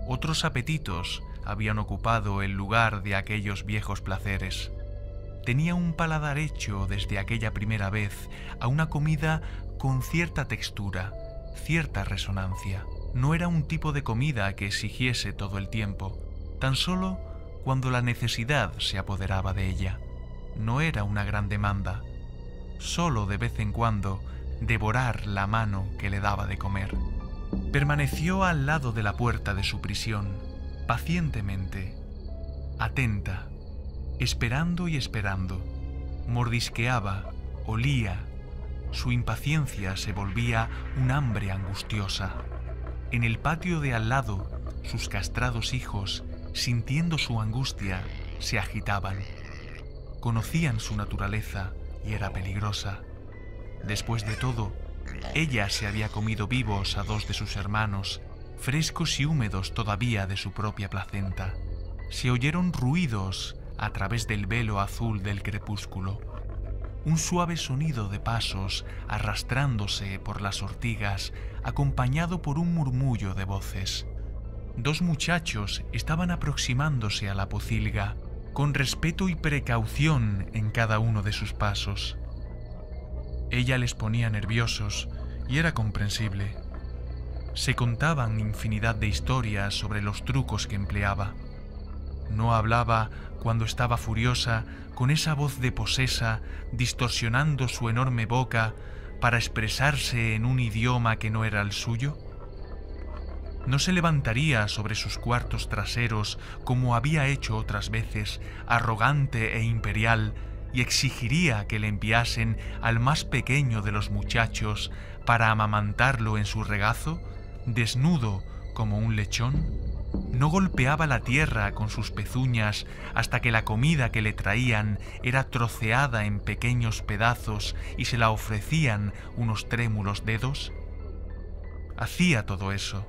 D: Otros apetitos habían ocupado el lugar de aquellos viejos placeres. Tenía un paladar hecho desde aquella primera vez a una comida con cierta textura, cierta resonancia. No era un tipo de comida que exigiese todo el tiempo, tan solo cuando la necesidad se apoderaba de ella. No era una gran demanda, solo de vez en cuando devorar la mano que le daba de comer. Permaneció al lado de la puerta de su prisión, pacientemente, atenta, esperando y esperando. Mordisqueaba, olía. Su impaciencia se volvía un hambre angustiosa. En el patio de al lado, sus castrados hijos, sintiendo su angustia, se agitaban. Conocían su naturaleza y era peligrosa. Después de todo, ella se había comido vivos a 2 de sus hermanos, frescos y húmedos todavía de su propia placenta. Se oyeron ruidos a través del velo azul del crepúsculo. Un suave sonido de pasos arrastrándose por las ortigas, acompañado por un murmullo de voces. 2 muchachos estaban aproximándose a la pocilga, con respeto y precaución en cada uno de sus pasos. Ella les ponía nerviosos y era comprensible. Se contaban infinidad de historias sobre los trucos que empleaba. No hablaba cuando estaba furiosa con esa voz de posesa, distorsionando su enorme boca para expresarse en un idioma que no era el suyo. No se levantaría sobre sus cuartos traseros como había hecho otras veces, arrogante e imperial, y exigiría que le enviasen al más pequeño de los muchachos para amamantarlo en su regazo, desnudo como un lechón. No golpeaba la tierra con sus pezuñas hasta que la comida que le traían era troceada en pequeños pedazos y se la ofrecían unos trémulos dedos. Hacía todo eso,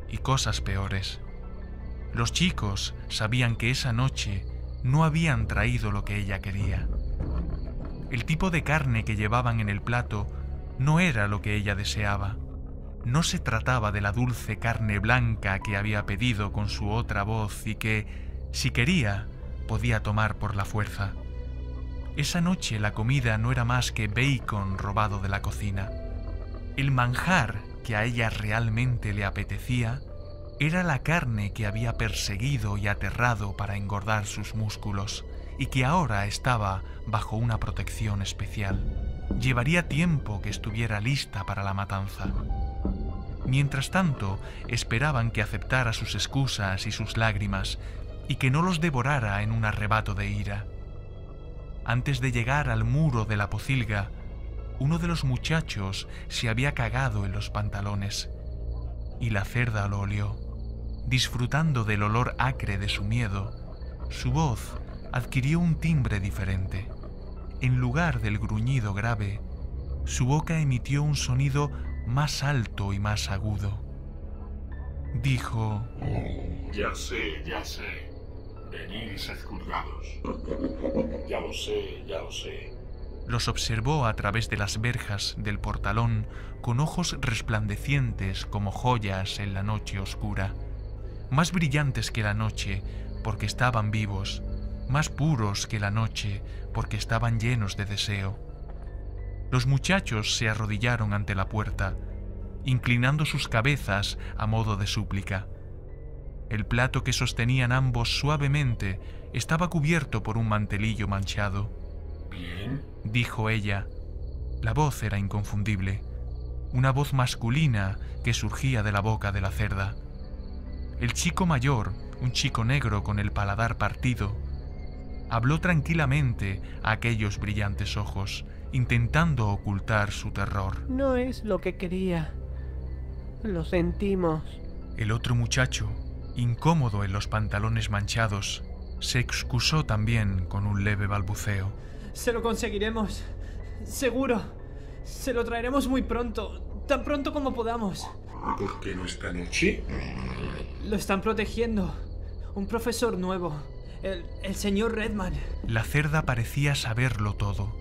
D: y cosas peores. Los chicos sabían que esa noche no habían traído lo que ella quería. El tipo de carne que llevaban en el plato no era lo que ella deseaba. No se trataba de la dulce carne blanca que había pedido con su otra voz y que, si quería, podía tomar por la fuerza. Esa noche la comida no era más que bacon robado de la cocina. El manjar que a ella realmente le apetecía era la carne que había perseguido y aterrado para engordar sus músculos y que ahora estaba bajo una protección especial. Llevaría tiempo que estuviera lista para la matanza. Mientras tanto, esperaban que aceptara sus excusas y sus lágrimas y que no los devorara en un arrebato de ira. Antes de llegar al muro de la pocilga, uno de los muchachos se había cagado en los pantalones y la cerda lo olió. disfrutando del olor acre de su miedo, su voz adquirió un timbre diferente. En lugar del gruñido grave, su boca emitió un sonido más alto y más agudo. Dijo:
C: Ya sé, ya sé. Venid y sed juzgados. Ya lo sé, ya lo sé.
D: Los observó a través de las verjas del portalón con ojos resplandecientes como joyas en la noche oscura, más brillantes que la noche porque estaban vivos, más puros que la noche porque estaban llenos de deseo. Los muchachos se arrodillaron ante la puerta, inclinando sus cabezas a modo de súplica. El plato que sostenían ambos suavemente estaba cubierto por un mantelillo manchado.
C: ¿Bien?
D: Dijo ella. La voz era inconfundible, una voz masculina que surgía de la boca de la cerda. El chico mayor, un chico negro con el paladar partido, habló tranquilamente a aquellos brillantes ojos, intentando ocultar su terror.
K: No es lo que quería. Lo sentimos.
D: El otro muchacho, incómodo en los pantalones manchados, se excusó también con un leve balbuceo.
L: Se lo conseguiremos. Seguro. Se lo traeremos muy pronto. Tan pronto como podamos.
C: ¿Por qué no esta noche?
L: Lo están protegiendo. Un profesor nuevo. El señor Redman.
D: La cerda parecía saberlo todo.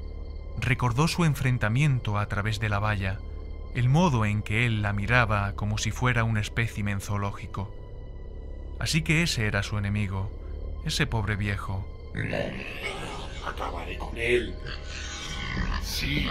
D: Recordó su enfrentamiento a través de la valla, el modo en que él la miraba como si fuera un espécimen zoológico. Así que ese era su enemigo, ese pobre viejo.
C: Acabaré con él. Sí.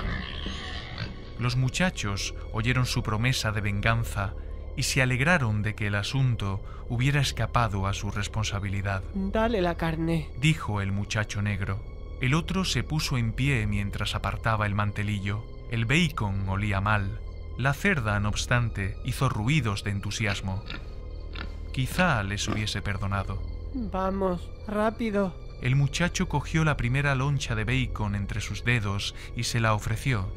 D: Los muchachos oyeron su promesa de venganza y se alegraron de que el asunto hubiera escapado a su responsabilidad.
K: Dale la carne,
D: dijo el muchacho negro. El otro se puso en pie mientras apartaba el mantelillo. El bacon olía mal. La cerda, no obstante, hizo ruidos de entusiasmo. Quizá les hubiese perdonado.
K: Vamos, rápido.
D: El muchacho cogió la primera loncha de bacon entre sus dedos y se la ofreció.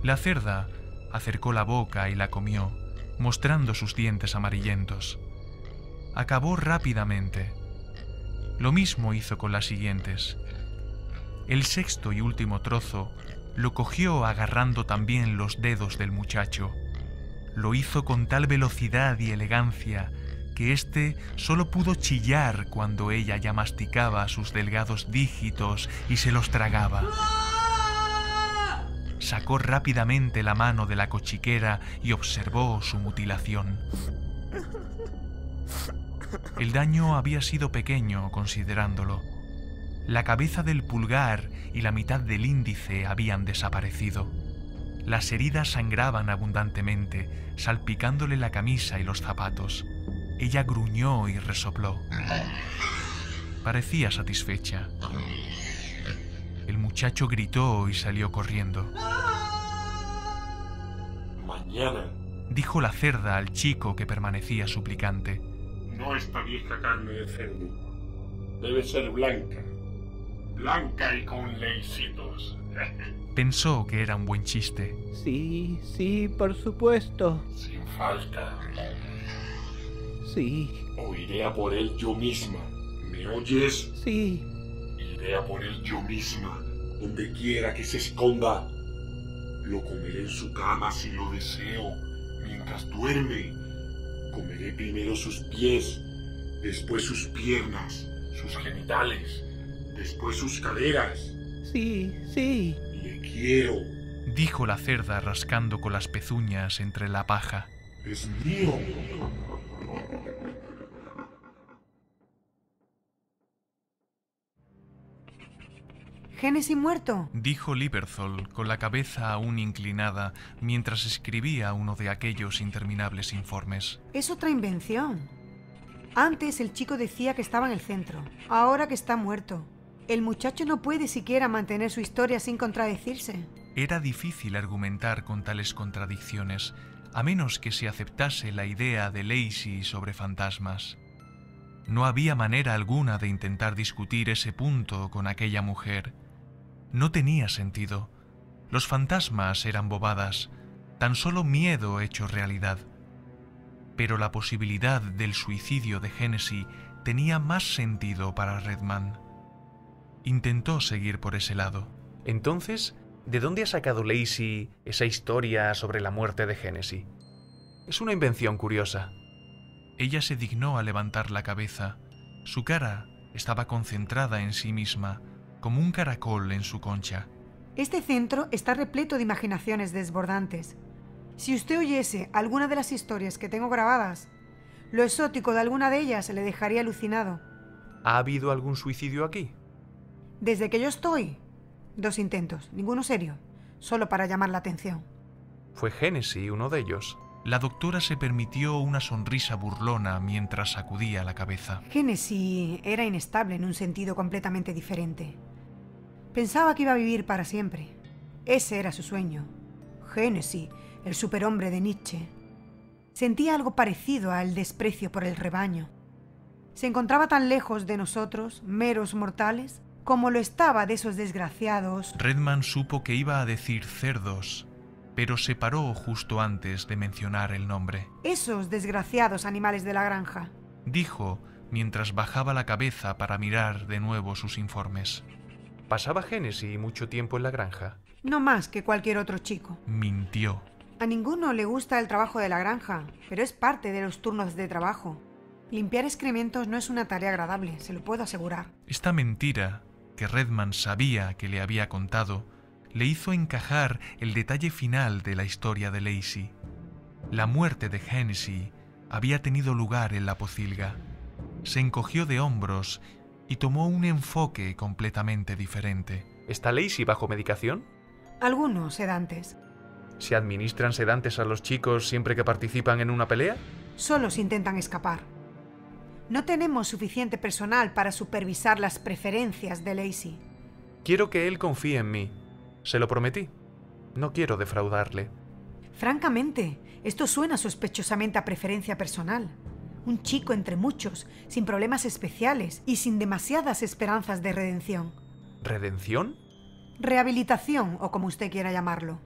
D: La cerda acercó la boca y la comió, mostrando sus dientes amarillentos. Acabó rápidamente. Lo mismo hizo con las siguientes. El sexto y último trozo lo cogió agarrando también los dedos del muchacho. Lo hizo con tal velocidad y elegancia que éste solo pudo chillar cuando ella ya masticaba sus delgados dígitos y se los tragaba. Sacó rápidamente la mano de la cochiquera y observó su mutilación. El daño había sido pequeño, considerándolo. La cabeza del pulgar y la mitad del índice habían desaparecido. Las heridas sangraban abundantemente, salpicándole la camisa y los zapatos. Ella gruñó y resopló. Parecía satisfecha. El muchacho gritó y salió corriendo.
C: Mañana,
D: dijo la cerda al chico que permanecía suplicante.
C: no esta vieja carne de cerdo. Debe ser blanca. Blanca y con leicitos.
D: Pensó que era un buen chiste.
K: Sí, sí, por supuesto.
C: Sin falta.
K: Sí.
C: O iré a por él yo misma. ¿Me oyes?
K: Sí.
C: Iré a por él yo misma, donde quiera que se esconda. Lo comeré en su cama si lo deseo, mientras duerme. Comeré primero sus pies, después sus piernas, sus genitales, después sus caderas.
K: Sí, sí.
C: Le quiero.
D: Dijo la cerda rascando con las pezuñas entre la paja.
C: Es mío.
E: ¿Génesis muerto?
D: Dijo Lieberthal con la cabeza aún inclinada mientras escribía uno de aquellos interminables informes.
E: Es otra invención. Antes el chico decía que estaba en el centro, ahora que está muerto. El muchacho no puede siquiera mantener su historia sin contradecirse.
D: Era difícil argumentar con tales contradicciones, a menos que se aceptase la idea de Lacey sobre fantasmas. No había manera alguna de intentar discutir ese punto con aquella mujer. No tenía sentido. Los fantasmas eran bobadas, tan solo miedo hecho realidad. Pero la posibilidad del suicidio de Hennessy tenía más sentido para Redman. Intentó seguir por ese lado.
F: Entonces, ¿de dónde ha sacado Lacey esa historia sobre la muerte de Hennessy? Es una invención curiosa.
D: Ella se dignó a levantar la cabeza. Su cara estaba concentrada en sí misma, como un caracol en su concha.
E: Este centro está repleto de imaginaciones desbordantes. Si usted oyese alguna de las historias que tengo grabadas, lo exótico de alguna de ellas le dejaría alucinado.
F: ¿Ha habido algún suicidio aquí?
E: Desde que yo estoy, 2 intentos, ninguno serio, solo para llamar la atención.
F: Fue Hennessy uno de ellos.
D: La doctora se permitió una sonrisa burlona mientras sacudía la cabeza.
E: Hennessy era inestable en un sentido completamente diferente. Pensaba que iba a vivir para siempre. Ese era su sueño. Hennessy, el superhombre de Nietzsche. Sentía algo parecido al desprecio por el rebaño. Se encontraba tan lejos de nosotros, meros mortales, como lo estaba de esos desgraciados.
D: Redman supo que iba a decir cerdos, pero se paró justo antes de mencionar el nombre.
E: Esos desgraciados animales de la granja,
D: dijo mientras bajaba la cabeza para mirar de nuevo sus informes.
F: ¿Pasaba Hennessy mucho tiempo en la granja?
E: No más que cualquier otro chico.
D: Mintió.
E: A ninguno le gusta el trabajo de la granja, pero es parte de los turnos de trabajo. Limpiar excrementos no es una tarea agradable, se lo puedo asegurar.
D: Esta mentira, que Redman sabía que le había contado, le hizo encajar el detalle final de la historia de Lacey. La muerte de Hennessy había tenido lugar en la pocilga. Se encogió de hombros y tomó un enfoque completamente diferente.
F: ¿Está Lacey bajo medicación?
E: Algunos sedantes.
F: ¿Se administran sedantes a los chicos siempre que participan en una pelea?
E: Solo si intentan escapar. No tenemos suficiente personal para supervisar las preferencias de Lacey.
F: Quiero que él confíe en mí. Se lo prometí. No quiero defraudarle.
E: Francamente, esto suena sospechosamente a preferencia personal. Un chico entre muchos, sin problemas especiales y sin demasiadas esperanzas de redención.
F: ¿Redención?
E: Rehabilitación, o como usted quiera llamarlo.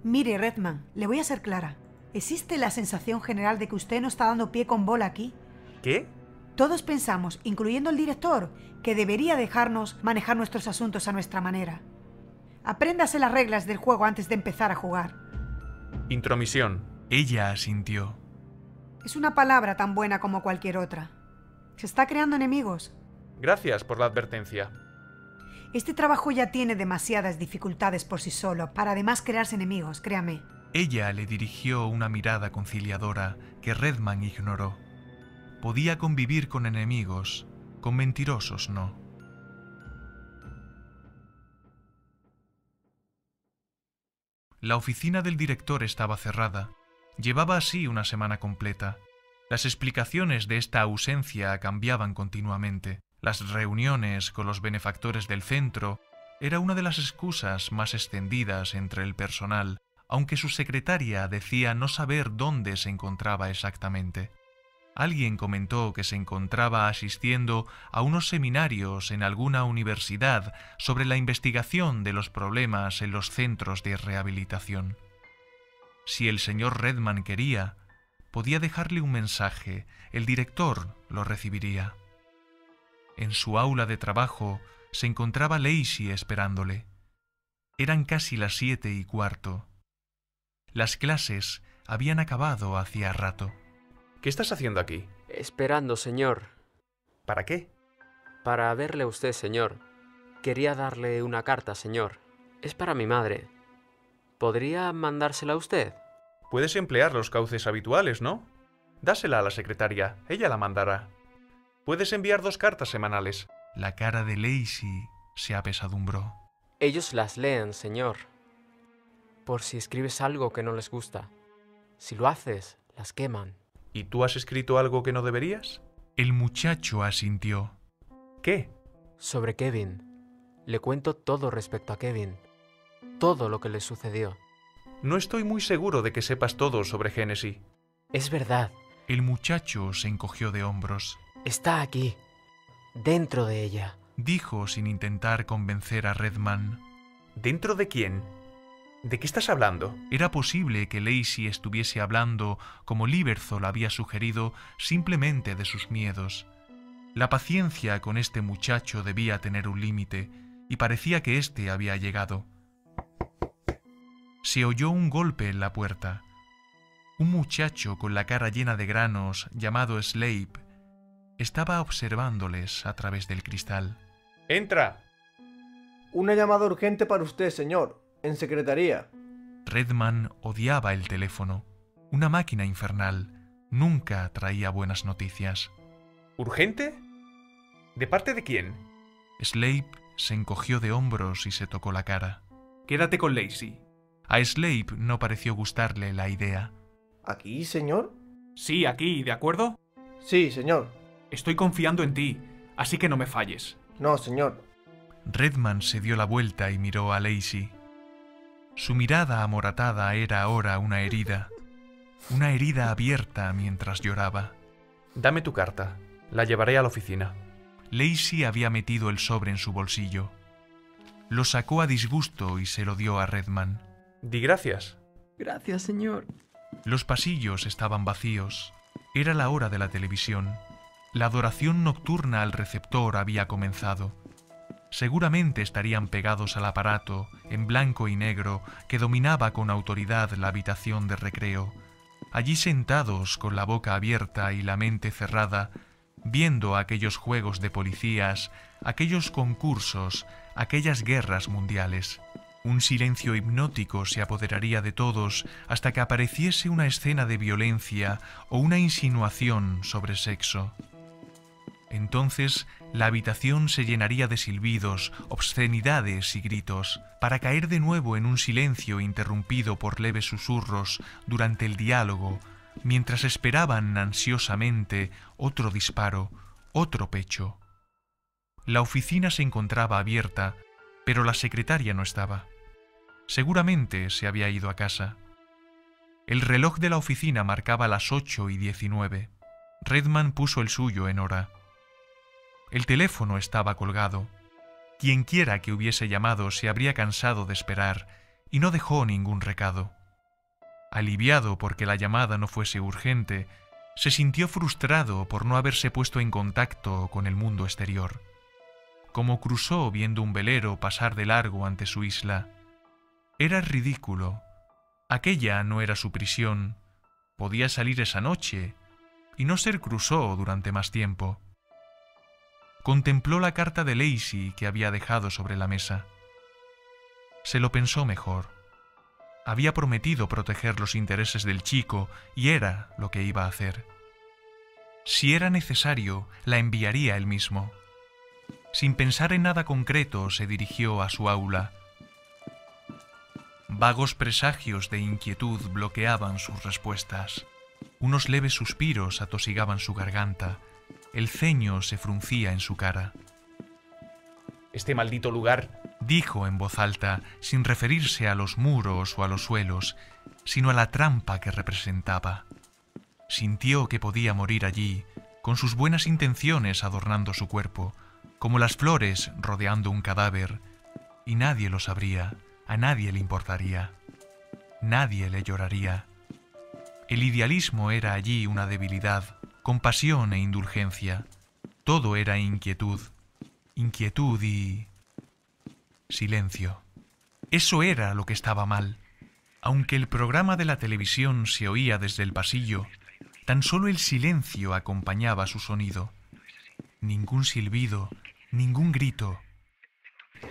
E: Mire, Redman, le voy a ser clara. ¿Existe la sensación general de que usted no está dando pie con bola aquí?
F: ¿Qué?
E: Todos pensamos, incluyendo el director, que debería dejarnos manejar nuestros asuntos a nuestra manera. Apréndase las reglas del juego antes de empezar a jugar.
F: Intromisión.
D: Ella asintió.
E: Es una palabra tan buena como cualquier otra. Se está creando enemigos.
F: Gracias por la advertencia.
E: Este trabajo ya tiene demasiadas dificultades por sí solo, para además crearse enemigos, créame.
D: Ella le dirigió una mirada conciliadora que Redman ignoró. Podía convivir con enemigos, con mentirosos no. La oficina del director estaba cerrada. Llevaba así una semana completa. Las explicaciones de esta ausencia cambiaban continuamente. Las reuniones con los benefactores del centro era una de las excusas más extendidas entre el personal, aunque su secretaria decía no saber dónde se encontraba exactamente. Alguien comentó que se encontraba asistiendo a unos seminarios en alguna universidad sobre la investigación de los problemas en los centros de rehabilitación. Si el señor Redman quería, podía dejarle un mensaje, el director lo recibiría. En su aula de trabajo se encontraba Lacey esperándole. Eran casi las 7:15. Las clases habían acabado hacía rato.
F: ¿Qué estás haciendo aquí?
J: Esperando, señor.
F: ¿Para qué?
J: Para verle a usted, señor. Quería darle una carta, señor. Es para mi madre. ¿Podría mandársela a usted?
F: Puedes emplear los cauces habituales, ¿no? Dásela a la secretaria. Ella la mandará. Puedes enviar 2 cartas semanales.
D: La cara de Lacey se apesadumbró.
J: Ellos las leen, señor. Por si escribes algo que no les gusta. Si lo haces, las queman.
F: ¿Y tú has escrito algo que no deberías?
D: El muchacho asintió.
F: ¿Qué?
J: Sobre Kevin. Le cuento todo respecto a Kevin. Todo lo que le sucedió.
F: No estoy muy seguro de que sepas todo sobre Hennessy.
J: Es verdad.
D: El muchacho se encogió de hombros.
J: Está aquí, dentro de ella.
D: Dijo sin intentar convencer a Redman.
F: ¿Dentro de quién? ¿De qué estás hablando?
D: Era posible que Lacey estuviese hablando, como Lieberthal había sugerido, simplemente de sus miedos. La paciencia con este muchacho debía tener un límite, y parecía que éste había llegado. Se oyó un golpe en la puerta. Un muchacho con la cara llena de granos, llamado Slape, estaba observándoles a través del cristal.
F: ¡Entra!
M: Una llamada urgente para usted, señor. En secretaría.
D: Redman odiaba el teléfono. Una máquina infernal. Nunca traía buenas noticias.
F: ¿Urgente? ¿De parte de quién?
D: Slape se encogió de hombros y se tocó la cara.
N: Quédate con Lacey.
D: A Slape no pareció gustarle la idea.
M: ¿Aquí, señor?
N: Sí, aquí, ¿de acuerdo?
M: Sí, señor.
N: Estoy confiando en ti, así que no me falles.
M: No, señor.
D: Redman se dio la vuelta y miró a Lacey. Su mirada amoratada era ahora una herida abierta mientras lloraba.
F: Dame tu carta. La llevaré a la oficina.
D: Lacey había metido el sobre en su bolsillo. Lo sacó a disgusto y se lo dio a Redman.
F: Di gracias.
H: Gracias, señor.
D: Los pasillos estaban vacíos. Era la hora de la televisión. La adoración nocturna al receptor había comenzado. Seguramente estarían pegados al aparato, en blanco y negro, que dominaba con autoridad la habitación de recreo. Allí sentados, con la boca abierta y la mente cerrada, viendo aquellos juegos de policías, aquellos concursos, aquellas guerras mundiales. Un silencio hipnótico se apoderaría de todos hasta que apareciese una escena de violencia o una insinuación sobre sexo. Entonces, la habitación se llenaría de silbidos, obscenidades y gritos, para caer de nuevo en un silencio interrumpido por leves susurros durante el diálogo, mientras esperaban ansiosamente otro disparo, otro pecho. La oficina se encontraba abierta, pero la secretaria no estaba. Seguramente se había ido a casa. El reloj de la oficina marcaba las 8:19. Redman puso el suyo en hora. El teléfono estaba colgado. Quienquiera que hubiese llamado se habría cansado de esperar y no dejó ningún recado. Aliviado porque la llamada no fuese urgente, se sintió frustrado por no haberse puesto en contacto con el mundo exterior. Como Crusoe viendo un velero pasar de largo ante su isla. Era ridículo. Aquella no era su prisión. Podía salir esa noche y no ser Crusoe durante más tiempo. Contempló la carta de Lacey que había dejado sobre la mesa. Se lo pensó mejor. Había prometido proteger los intereses del chico y era lo que iba a hacer. Si era necesario, la enviaría él mismo. Sin pensar en nada concreto, se dirigió a su aula. Vagos presagios de inquietud bloqueaban sus respuestas. Unos leves suspiros atosigaban su garganta. El ceño se fruncía en su cara.
F: Este maldito lugar,
D: dijo en voz alta, sin referirse a los muros o a los suelos, sino a la trampa que representaba. Sintió que podía morir allí, con sus buenas intenciones adornando su cuerpo, como las flores rodeando un cadáver, y nadie lo sabría, a nadie le importaría, nadie le lloraría. El idealismo era allí una debilidad, compasión e indulgencia. Todo era inquietud. Inquietud y... silencio. Eso era lo que estaba mal. Aunque el programa de la televisión se oía desde el pasillo, tan solo el silencio acompañaba su sonido. Ningún silbido, ningún grito.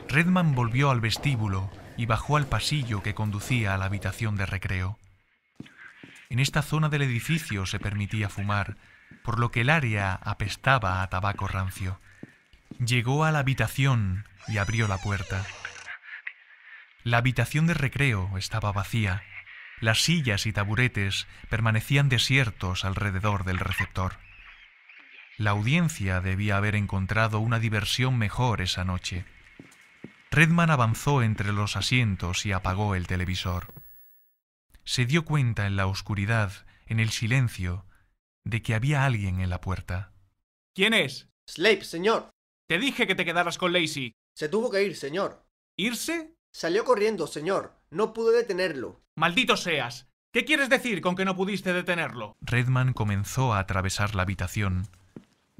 D: Redman volvió al vestíbulo y bajó al pasillo que conducía a la habitación de recreo. En esta zona del edificio se permitía fumar, por lo que el área apestaba a tabaco rancio. Llegó a la habitación y abrió la puerta. La habitación de recreo estaba vacía. Las sillas y taburetes permanecían desiertos alrededor del receptor. La audiencia debía haber encontrado una diversión mejor esa noche. Redman avanzó entre los asientos y apagó el televisor. Se dio cuenta en la oscuridad, en el silencio, de que había alguien en la puerta.
N: ¿Quién es?
M: Slape, señor.
N: Te dije que te quedaras con Lacey.
M: Se tuvo que ir, señor.
N: ¿Irse?
M: Salió corriendo, señor. No pude detenerlo.
N: ¡Maldito seas! ¿Qué quieres decir con que no pudiste detenerlo?
D: Redman comenzó a atravesar la habitación.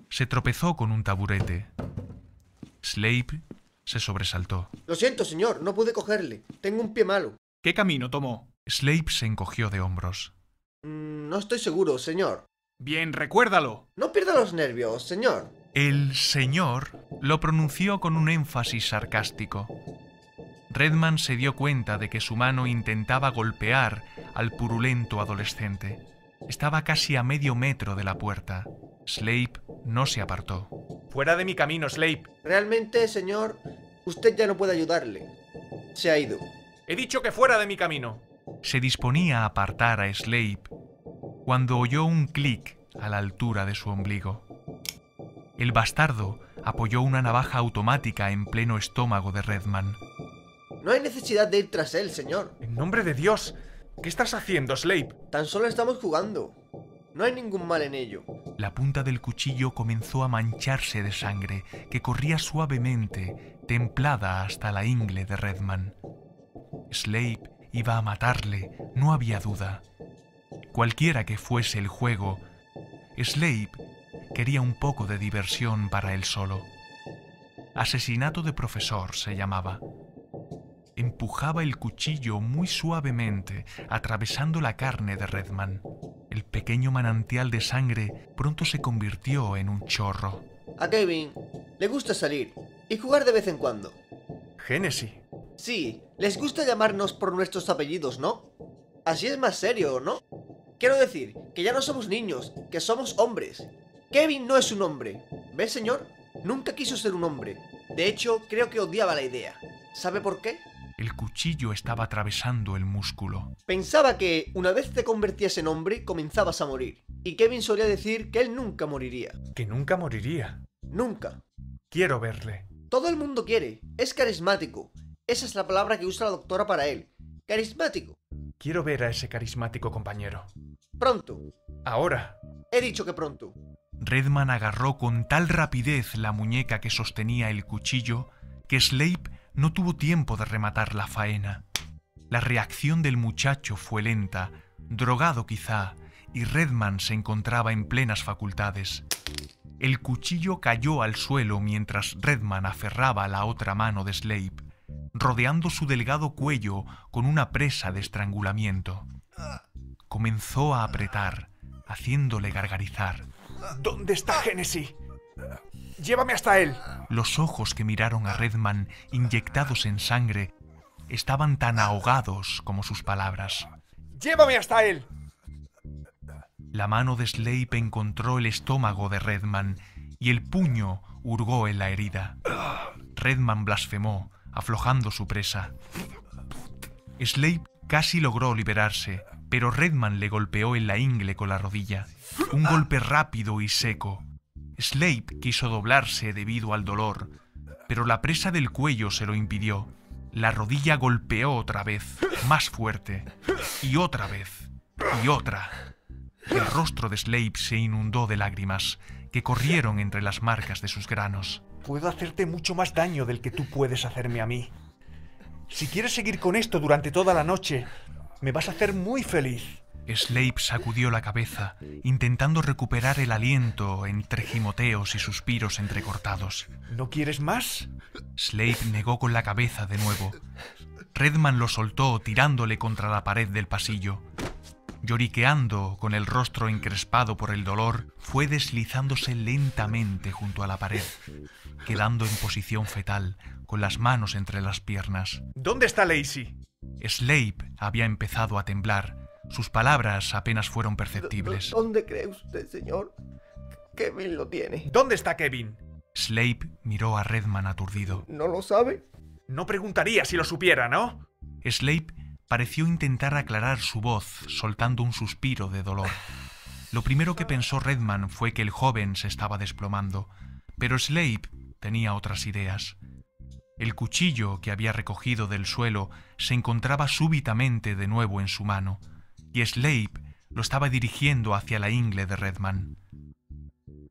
D: Se tropezó con un taburete. Snape se sobresaltó.
M: Lo siento, señor, no pude cogerle. Tengo un pie malo.
N: ¿Qué camino tomó?
D: Snape se encogió de hombros.
M: No estoy seguro, señor.
N: Bien, recuérdalo.
M: No pierda los nervios, señor.
D: El señor lo pronunció con un énfasis sarcástico. Redman se dio cuenta de que su mano intentaba golpear al purulento adolescente. Estaba casi a medio metro de la puerta. Snape no se apartó.
N: Fuera de mi camino, Snape.
M: Realmente, señor, usted ya no puede ayudarle. Se ha ido.
N: He dicho que fuera de mi camino.
D: Se disponía a apartar a Snape cuando oyó un clic a la altura de su ombligo. El bastardo apoyó una navaja automática en pleno estómago de Redman.
M: No hay necesidad de ir tras él, señor.
N: En nombre de Dios, ¿qué estás haciendo, Snape?
M: Tan solo estamos jugando. No hay ningún mal en ello.
D: La punta del cuchillo comenzó a mancharse de sangre que corría suavemente, templada hasta la ingle de Redman. Snape iba a matarle, no había duda. Cualquiera que fuese el juego, Snape quería un poco de diversión para él solo. Asesinato de profesor se llamaba. Empujaba el cuchillo muy suavemente, atravesando la carne de Redman. El pequeño manantial de sangre pronto se convirtió en un chorro.
M: A Kevin le gusta salir y jugar de vez en cuando.
N: Génesis.
M: Sí, les gusta llamarnos por nuestros apellidos, ¿no? Así es más serio, ¿no? Quiero decir, que ya no somos niños, que somos hombres. Kevin no es un hombre. ¿Ves, señor? Nunca quiso ser un hombre. De hecho, creo que odiaba la idea. ¿Sabe por qué?
D: El cuchillo estaba atravesando el músculo.
M: Pensaba que, una vez te convertías en hombre, comenzabas a morir. Y Kevin solía decir que él nunca moriría.
N: Que nunca moriría.
M: Nunca.
N: Quiero verle.
M: Todo el mundo quiere. Es carismático. Esa es la palabra que usa la doctora para él. Carismático.
N: Quiero ver a ese carismático compañero.
M: Pronto.
N: Ahora.
M: He dicho que pronto.
D: Redman agarró con tal rapidez la muñeca que sostenía el cuchillo que Snape no tuvo tiempo de rematar la faena. La reacción del muchacho fue lenta, drogado quizá, y Redman se encontraba en plenas facultades. El cuchillo cayó al suelo mientras Redman aferraba la otra mano de Snape, rodeando su delgado cuello con una presa de estrangulamiento. Comenzó a apretar, haciéndole gargarizar.
N: ¿Dónde está Génesis? Llévame hasta él.
D: Los ojos que miraron a Redman inyectados en sangre estaban tan ahogados como sus palabras.
N: ¡Llévame hasta él!
D: La mano de Snape encontró el estómago de Redman y el puño hurgó en la herida. Redman blasfemó, aflojando su presa. Snape casi logró liberarse, pero Redman le golpeó en la ingle con la rodilla. Un golpe rápido y seco. Snape quiso doblarse debido al dolor, pero la presa del cuello se lo impidió. La rodilla golpeó otra vez, más fuerte, y otra vez, y otra. El rostro de Snape se inundó de lágrimas, que corrieron entre las marcas de sus granos.
N: Puedo hacerte mucho más daño del que tú puedes hacerme a mí. Si quieres seguir con esto durante toda la noche, me vas a hacer muy feliz.
D: Snape sacudió la cabeza, intentando recuperar el aliento entre gimoteos y suspiros entrecortados.
N: ¿No quieres más?
D: Snape negó con la cabeza de nuevo. Redman lo soltó tirándole contra la pared del pasillo. Lloriqueando, con el rostro encrespado por el dolor, fue deslizándose lentamente junto a la pared, quedando en posición fetal, con las manos entre las piernas.
N: ¿Dónde está Lacey?
D: Snape había empezado a temblar. Sus palabras apenas fueron perceptibles.
M: ¿Dónde cree usted, señor? Kevin lo tiene.
N: ¿Dónde está Kevin?
D: Snape miró a Redman aturdido.
M: ¿No lo sabe?
N: No preguntaría si lo supiera, ¿no?
D: Snape pareció intentar aclarar su voz, soltando un suspiro de dolor. Lo primero que pensó Redman fue que el joven se estaba desplomando, pero Snape tenía otras ideas. El cuchillo que había recogido del suelo se encontraba súbitamente de nuevo en su mano, y Snape lo estaba dirigiendo hacia la ingle de Redman.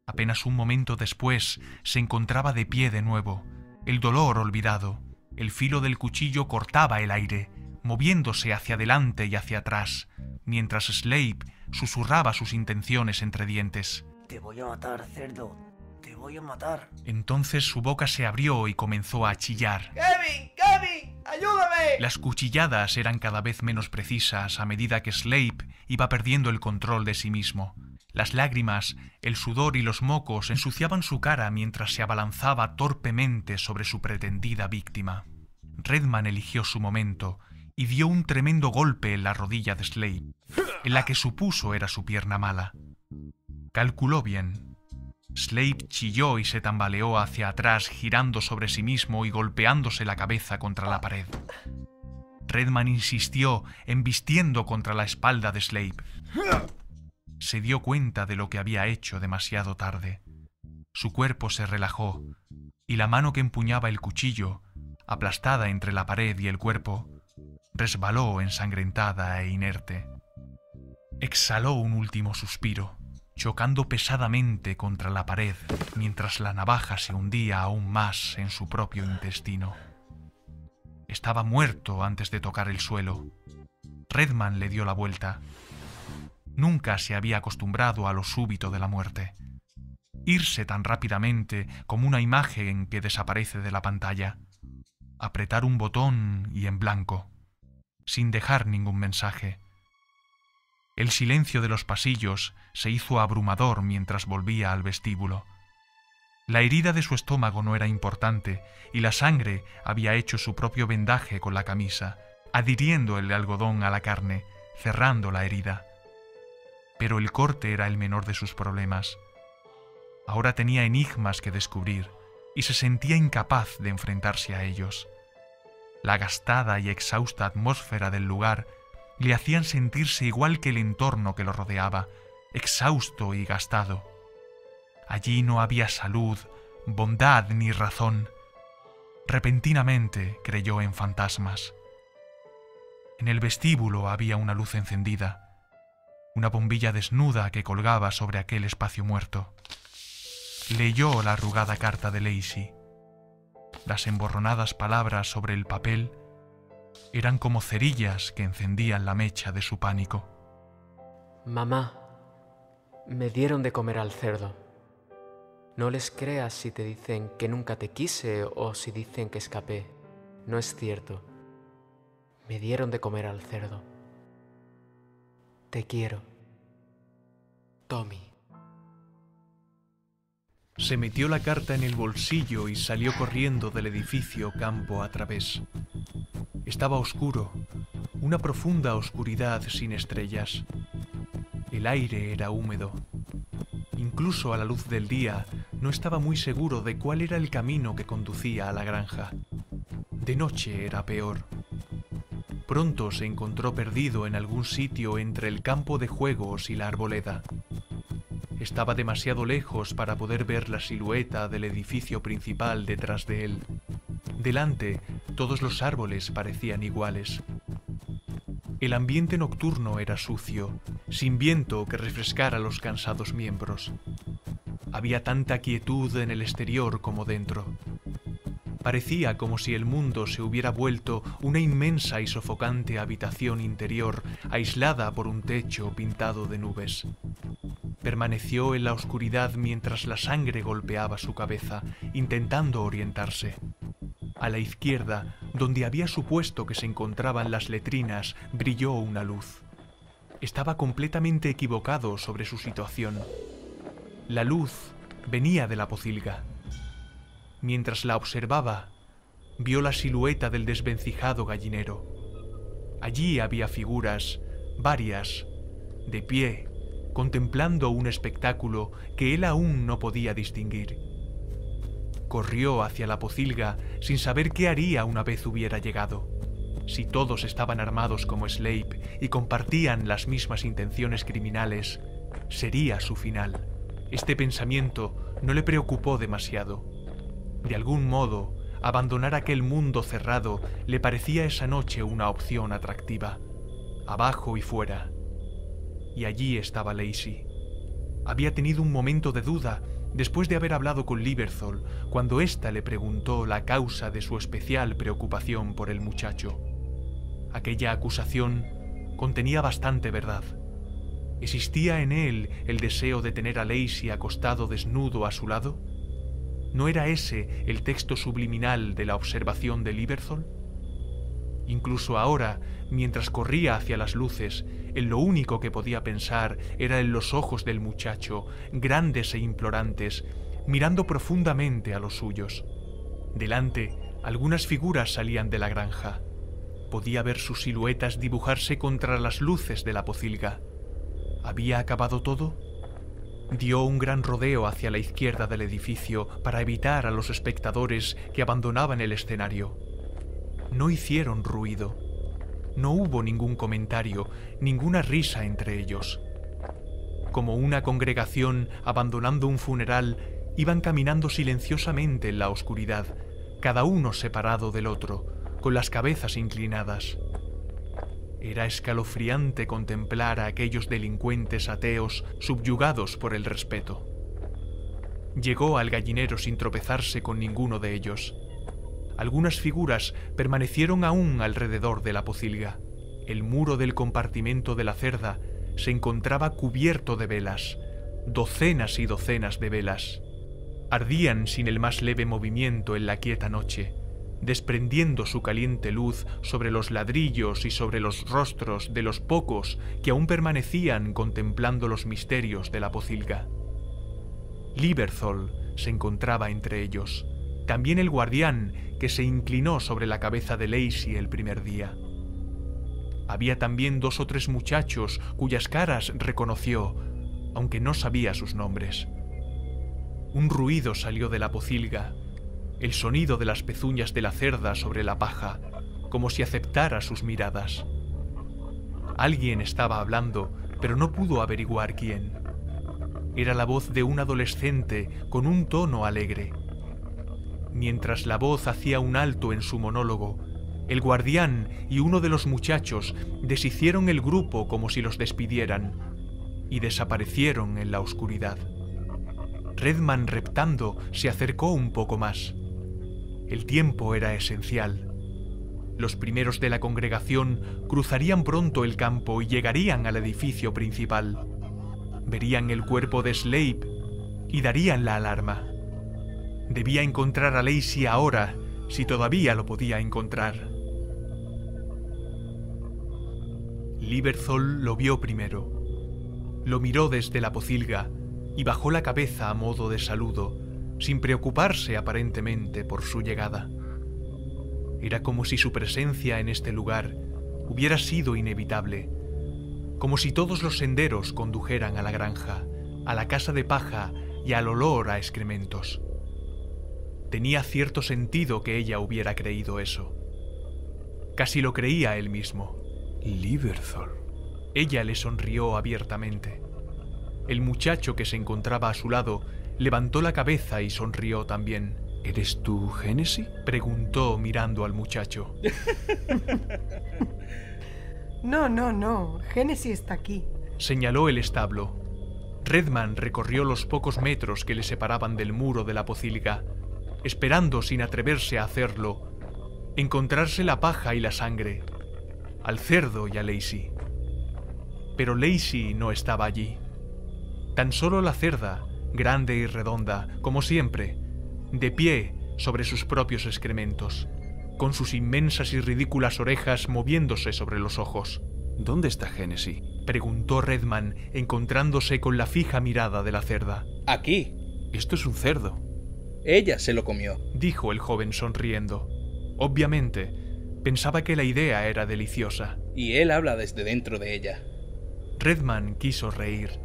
D: Apenas un momento después se encontraba de pie de nuevo, el dolor olvidado. El filo del cuchillo cortaba el aire, moviéndose hacia adelante y hacia atrás, mientras Snape susurraba sus intenciones entre dientes.
G: Te voy a matar, cerdo. Te voy a matar.
D: Entonces su boca se abrió y comenzó a chillar.
B: ¡Kevin! ¡Kevin! ¡Ayúdame!
D: Las cuchilladas eran cada vez menos precisas a medida que Snape iba perdiendo el control de sí mismo. Las lágrimas, el sudor y los mocos ensuciaban su cara mientras se abalanzaba torpemente sobre su pretendida víctima. Redman eligió su momento y dio un tremendo golpe en la rodilla de Snape, en la que supuso era su pierna mala. Calculó bien. Snape chilló y se tambaleó hacia atrás, girando sobre sí mismo y golpeándose la cabeza contra la pared. Redman insistió, embistiendo contra la espalda de Snape. Se dio cuenta de lo que había hecho demasiado tarde. Su cuerpo se relajó, y la mano que empuñaba el cuchillo, aplastada entre la pared y el cuerpo, resbaló ensangrentada e inerte. Exhaló un último suspiro, chocando pesadamente contra la pared mientras la navaja se hundía aún más en su propio intestino. Estaba muerto antes de tocar el suelo. Redman le dio la vuelta. Nunca se había acostumbrado a lo súbito de la muerte. Irse tan rápidamente como una imagen que desaparece de la pantalla. Apretar un botón y en blanco, sin dejar ningún mensaje. El silencio de los pasillos se hizo abrumador mientras volvía al vestíbulo. La herida de su estómago no era importante y la sangre había hecho su propio vendaje con la camisa, adhiriendo el algodón a la carne, cerrando la herida. Pero el corte era el menor de sus problemas. Ahora tenía enigmas que descubrir y se sentía incapaz de enfrentarse a ellos. La gastada y exhausta atmósfera del lugar le hacían sentirse igual que el entorno que lo rodeaba, exhausto y gastado. Allí no había salud, bondad ni razón. Repentinamente creyó en fantasmas. En el vestíbulo había una luz encendida, una bombilla desnuda que colgaba sobre aquel espacio muerto. Leyó la arrugada carta de Lacey. Las emborronadas palabras sobre el papel eran como cerillas que encendían la mecha de su pánico.
J: Mamá, me dieron de comer al cerdo. No les creas si te dicen que nunca te quise o si dicen que escapé. No es cierto. Me dieron de comer al cerdo. Te quiero. Tommy.
D: Se metió la carta en el bolsillo y salió corriendo del edificio campo a través. Estaba oscuro, una profunda oscuridad sin estrellas. El aire era húmedo. Incluso a la luz del día no estaba muy seguro de cuál era el camino que conducía a la granja. De noche era peor. Pronto se encontró perdido en algún sitio entre el campo de juegos y la arboleda. Estaba demasiado lejos para poder ver la silueta del edificio principal detrás de él. Delante, todos los árboles parecían iguales. El ambiente nocturno era sucio, sin viento que refrescara los cansados miembros. Había tanta quietud en el exterior como dentro. Parecía como si el mundo se hubiera vuelto una inmensa y sofocante habitación interior, aislada por un techo pintado de nubes. Permaneció en la oscuridad mientras la sangre golpeaba su cabeza, intentando orientarse. A la izquierda, donde había supuesto que se encontraban las letrinas, brilló una luz. Estaba completamente equivocado sobre su situación. La luz venía de la pocilga. Mientras la observaba, vio la silueta del desvencijado gallinero. Allí había figuras, varias, de pie, contemplando un espectáculo que él aún no podía distinguir. Corrió hacia la pocilga sin saber qué haría una vez hubiera llegado. Si todos estaban armados como Snape y compartían las mismas intenciones criminales, sería su final. Este pensamiento no le preocupó demasiado. De algún modo, abandonar aquel mundo cerrado le parecía esa noche una opción atractiva. Abajo y fuera. Y allí estaba Lacey. Había tenido un momento de duda después de haber hablado con Lieberthal, cuando ésta le preguntó la causa de su especial preocupación por el muchacho. Aquella acusación contenía bastante verdad. ¿Existía en él el deseo de tener a Lacey acostado desnudo a su lado? ¿No era ese el texto subliminal de la observación de Lieberthal? Incluso ahora, mientras corría hacia las luces, en lo único que podía pensar era en los ojos del muchacho, grandes e implorantes, mirando profundamente a los suyos. Delante, algunas figuras salían de la granja. Podía ver sus siluetas dibujarse contra las luces de la pocilga. ¿Había acabado todo? Dio un gran rodeo hacia la izquierda del edificio para evitar a los espectadores que abandonaban el escenario. No hicieron ruido. No hubo ningún comentario, ninguna risa entre ellos. Como una congregación abandonando un funeral, iban caminando silenciosamente en la oscuridad, cada uno separado del otro, con las cabezas inclinadas. Era escalofriante contemplar a aquellos delincuentes ateos subyugados por el respeto. Llegó al gallinero sin tropezarse con ninguno de ellos. Algunas figuras permanecieron aún alrededor de la pocilga. El muro del compartimento de la cerda se encontraba cubierto de velas, docenas y docenas de velas. Ardían sin el más leve movimiento en la quieta noche, desprendiendo su caliente luz sobre los ladrillos y sobre los rostros de los pocos que aún permanecían contemplando los misterios de la pocilga. Lieberthal se encontraba entre ellos, también el guardián que se inclinó sobre la cabeza de Lacey el primer día. Había también 2 o 3 muchachos cuyas caras reconoció, aunque no sabía sus nombres. Un ruido salió de la pocilga, el sonido de las pezuñas de la cerda sobre la paja, como si aceptara sus miradas. Alguien estaba hablando, pero no pudo averiguar quién. Era la voz de un adolescente con un tono alegre. Mientras la voz hacía un alto en su monólogo, el guardián y uno de los muchachos deshicieron el grupo como si los despidieran y desaparecieron en la oscuridad. Redman, reptando, se acercó un poco más. El tiempo era esencial. Los primeros de la congregación cruzarían pronto el campo y llegarían al edificio principal. Verían el cuerpo de Slade y darían la alarma. Debía encontrar a Lacey ahora, si todavía lo podía encontrar. Lieberthal lo vio primero. Lo miró desde la pocilga y bajó la cabeza a modo de saludo, sin preocuparse aparentemente por su llegada. Era como si su presencia en este lugar hubiera sido inevitable, como si todos los senderos condujeran a la granja, a la casa de paja y al olor a excrementos. Tenía cierto sentido que ella hubiera creído eso. Casi lo creía él mismo.
N: Lieberthal.
D: Ella le sonrió abiertamente. El muchacho que se encontraba a su lado levantó la cabeza y sonrió también.
N: ¿Eres tú, Genesis?,
D: preguntó mirando al muchacho.
E: No. Genesis está aquí.
D: Señaló el establo. Redman recorrió los pocos metros que le separaban del muro de la pocilga, esperando sin atreverse a hacerlo, encontrarse la paja y la sangre, al cerdo y a Lacey. Pero Lacey no estaba allí. Tan solo la cerda, grande y redonda, como siempre, de pie sobre sus propios excrementos, con sus inmensas y ridículas orejas moviéndose sobre los ojos.
N: ¿Dónde está Genesis?,
D: preguntó Redman, encontrándose con la fija mirada de la cerda.
O: Aquí.
N: Esto es un cerdo.
O: Ella se lo comió,
D: dijo el joven sonriendo. Obviamente, pensaba que la idea era deliciosa.
O: Y él habla desde dentro de ella.
D: Redman quiso reír.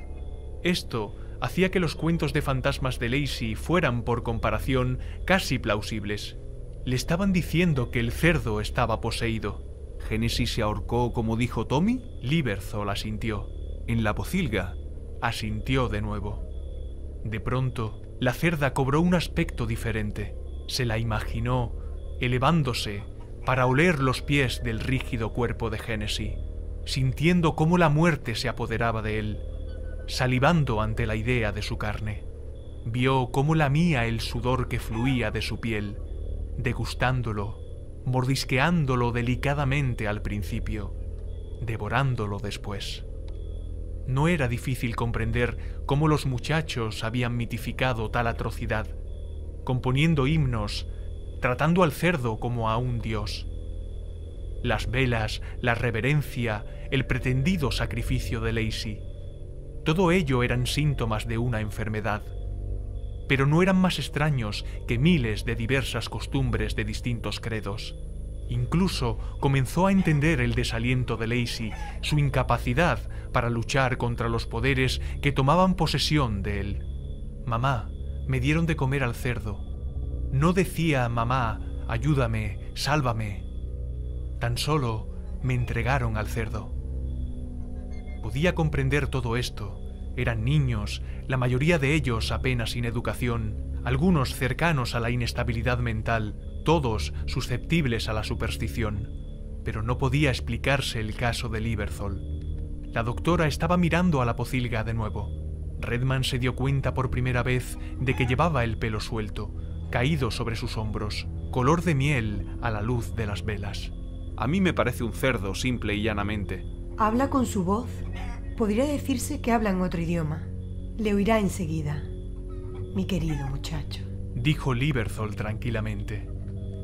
D: Esto hacía que los cuentos de fantasmas de Lacey fueran, por comparación, casi plausibles. Le estaban diciendo que el cerdo estaba poseído.
N: ¿Genesis se ahorcó como dijo Tommy?
D: Lieberthal asintió.
N: ¿En la pocilga?
D: Asintió de nuevo. De pronto, la cerda cobró un aspecto diferente. Se la imaginó elevándose para oler los pies del rígido cuerpo de Genesis, sintiendo cómo la muerte se apoderaba de él, salivando ante la idea de su carne. Vio cómo lamía el sudor que fluía de su piel, degustándolo, mordisqueándolo delicadamente al principio, devorándolo después. No era difícil comprender cómo los muchachos habían mitificado tal atrocidad, componiendo himnos, tratando al cerdo como a un dios. Las velas, la reverencia, el pretendido sacrificio de Lacey, todo ello eran síntomas de una enfermedad, pero no eran más extraños que miles de diversas costumbres de distintos credos. Incluso comenzó a entender el desaliento de Lacey, su incapacidad para luchar contra los poderes que tomaban posesión de él. «Mamá, me dieron de comer al cerdo». No decía «Mamá, ayúdame, sálvame». Tan solo me entregaron al cerdo. Podía comprender todo esto. Eran niños, la mayoría de ellos apenas sin educación, algunos cercanos a la inestabilidad mental, todos susceptibles a la superstición. Pero no podía explicarse el caso de Lieberthal. La doctora estaba mirando a la pocilga de nuevo. Redman se dio cuenta por primera vez de que llevaba el pelo suelto, caído sobre sus hombros, color de miel a la luz de las velas.
P: A mí me parece un cerdo, simple y llanamente.
Q: ¿Habla con su voz? Podría decirse que habla en otro idioma. Le oirá enseguida. Mi querido muchacho,
D: dijo Lieberthal tranquilamente.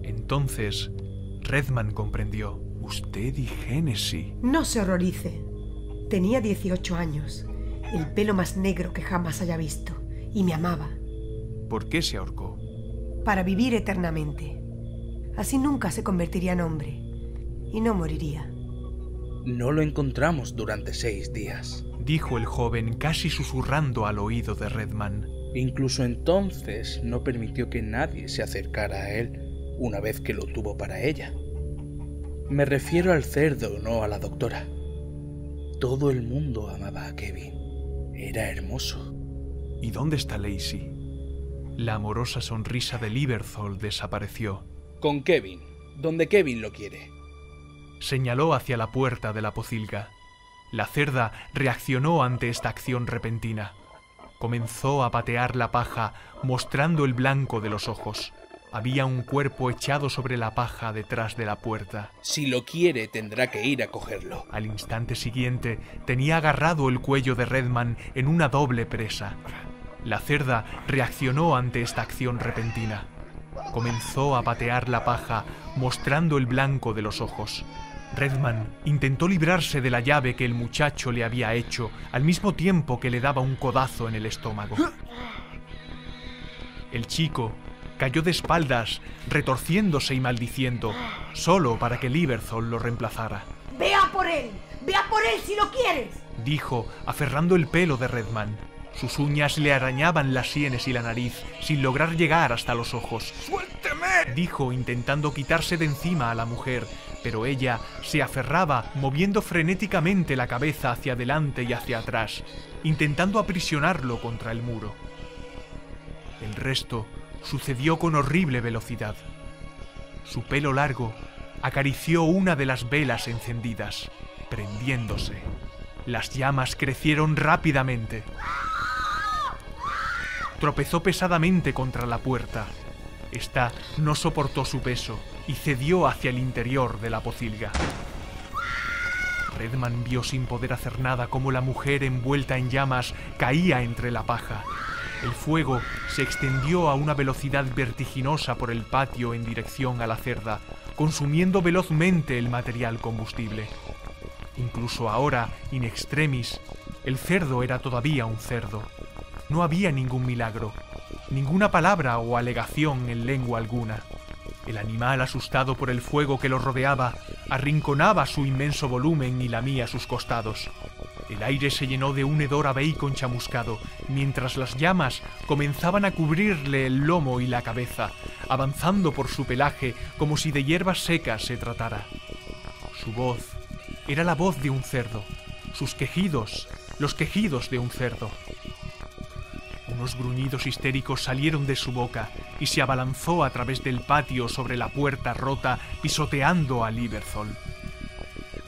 D: Entonces, Redman comprendió.
N: Usted y Hennessy.
Q: No se horrorice. Tenía 18 años, el pelo más negro que jamás haya visto, y me amaba.
D: ¿Por qué se ahorcó?
Q: Para vivir eternamente. Así nunca se convertiría en hombre, y no moriría.
O: No lo encontramos durante 6 días,
D: dijo el joven casi susurrando al oído de Redman.
O: Incluso entonces no permitió que nadie se acercara a él una vez que lo tuvo para ella. Me refiero al cerdo, no a la doctora. Todo el mundo amaba a Kevin. Era hermoso.
D: ¿Y dónde está Lacey? La amorosa sonrisa de Lieberthal desapareció.
O: Con Kevin, donde Kevin lo quiere.
D: Señaló hacia la puerta de la pocilga. La cerda reaccionó ante esta acción repentina. Comenzó a patear la paja, mostrando el blanco de los ojos. Había un cuerpo echado sobre la paja detrás de la puerta.
O: Si lo quiere, tendrá que ir a cogerlo.
D: Al instante siguiente, tenía agarrado el cuello de Redman en una doble presa. La cerda reaccionó ante esta acción repentina. Comenzó a patear la paja, mostrando el blanco de los ojos. Redman intentó librarse de la llave que el muchacho le había hecho, al mismo tiempo que le daba un codazo en el estómago. El chico cayó de espaldas, retorciéndose y maldiciendo, solo para que Lieberthal lo reemplazara.
Q: ¡Ve a por él! ¡Ve a por él si lo quieres!,
D: dijo, aferrando el pelo de Redman. Sus uñas le arañaban las sienes y la nariz, sin lograr llegar hasta los ojos.
B: ¡Suélteme!,
D: dijo, intentando quitarse de encima a la mujer, pero ella se aferraba, moviendo frenéticamente la cabeza hacia adelante y hacia atrás, intentando aprisionarlo contra el muro. El resto sucedió con horrible velocidad. Su pelo largo acarició una de las velas encendidas, prendiéndose. Las llamas crecieron rápidamente. Tropezó pesadamente contra la puerta. Esta no soportó su peso y cedió hacia el interior de la pocilga. Redman vio sin poder hacer nada cómo la mujer envuelta en llamas caía entre la paja. El fuego se extendió a una velocidad vertiginosa por el patio en dirección a la cerda, consumiendo velozmente el material combustible. Incluso ahora, in extremis, el cerdo era todavía un cerdo. No había ningún milagro, ninguna palabra o alegación en lengua alguna. El animal, asustado por el fuego que lo rodeaba, arrinconaba su inmenso volumen y lamía sus costados. El aire se llenó de un hedor a bacon chamuscado, mientras las llamas comenzaban a cubrirle el lomo y la cabeza, avanzando por su pelaje como si de hierbas secas se tratara. Su voz era la voz de un cerdo, sus quejidos, los quejidos de un cerdo. Unos gruñidos histéricos salieron de su boca y se abalanzó a través del patio sobre la puerta rota, pisoteando a Lieberthal.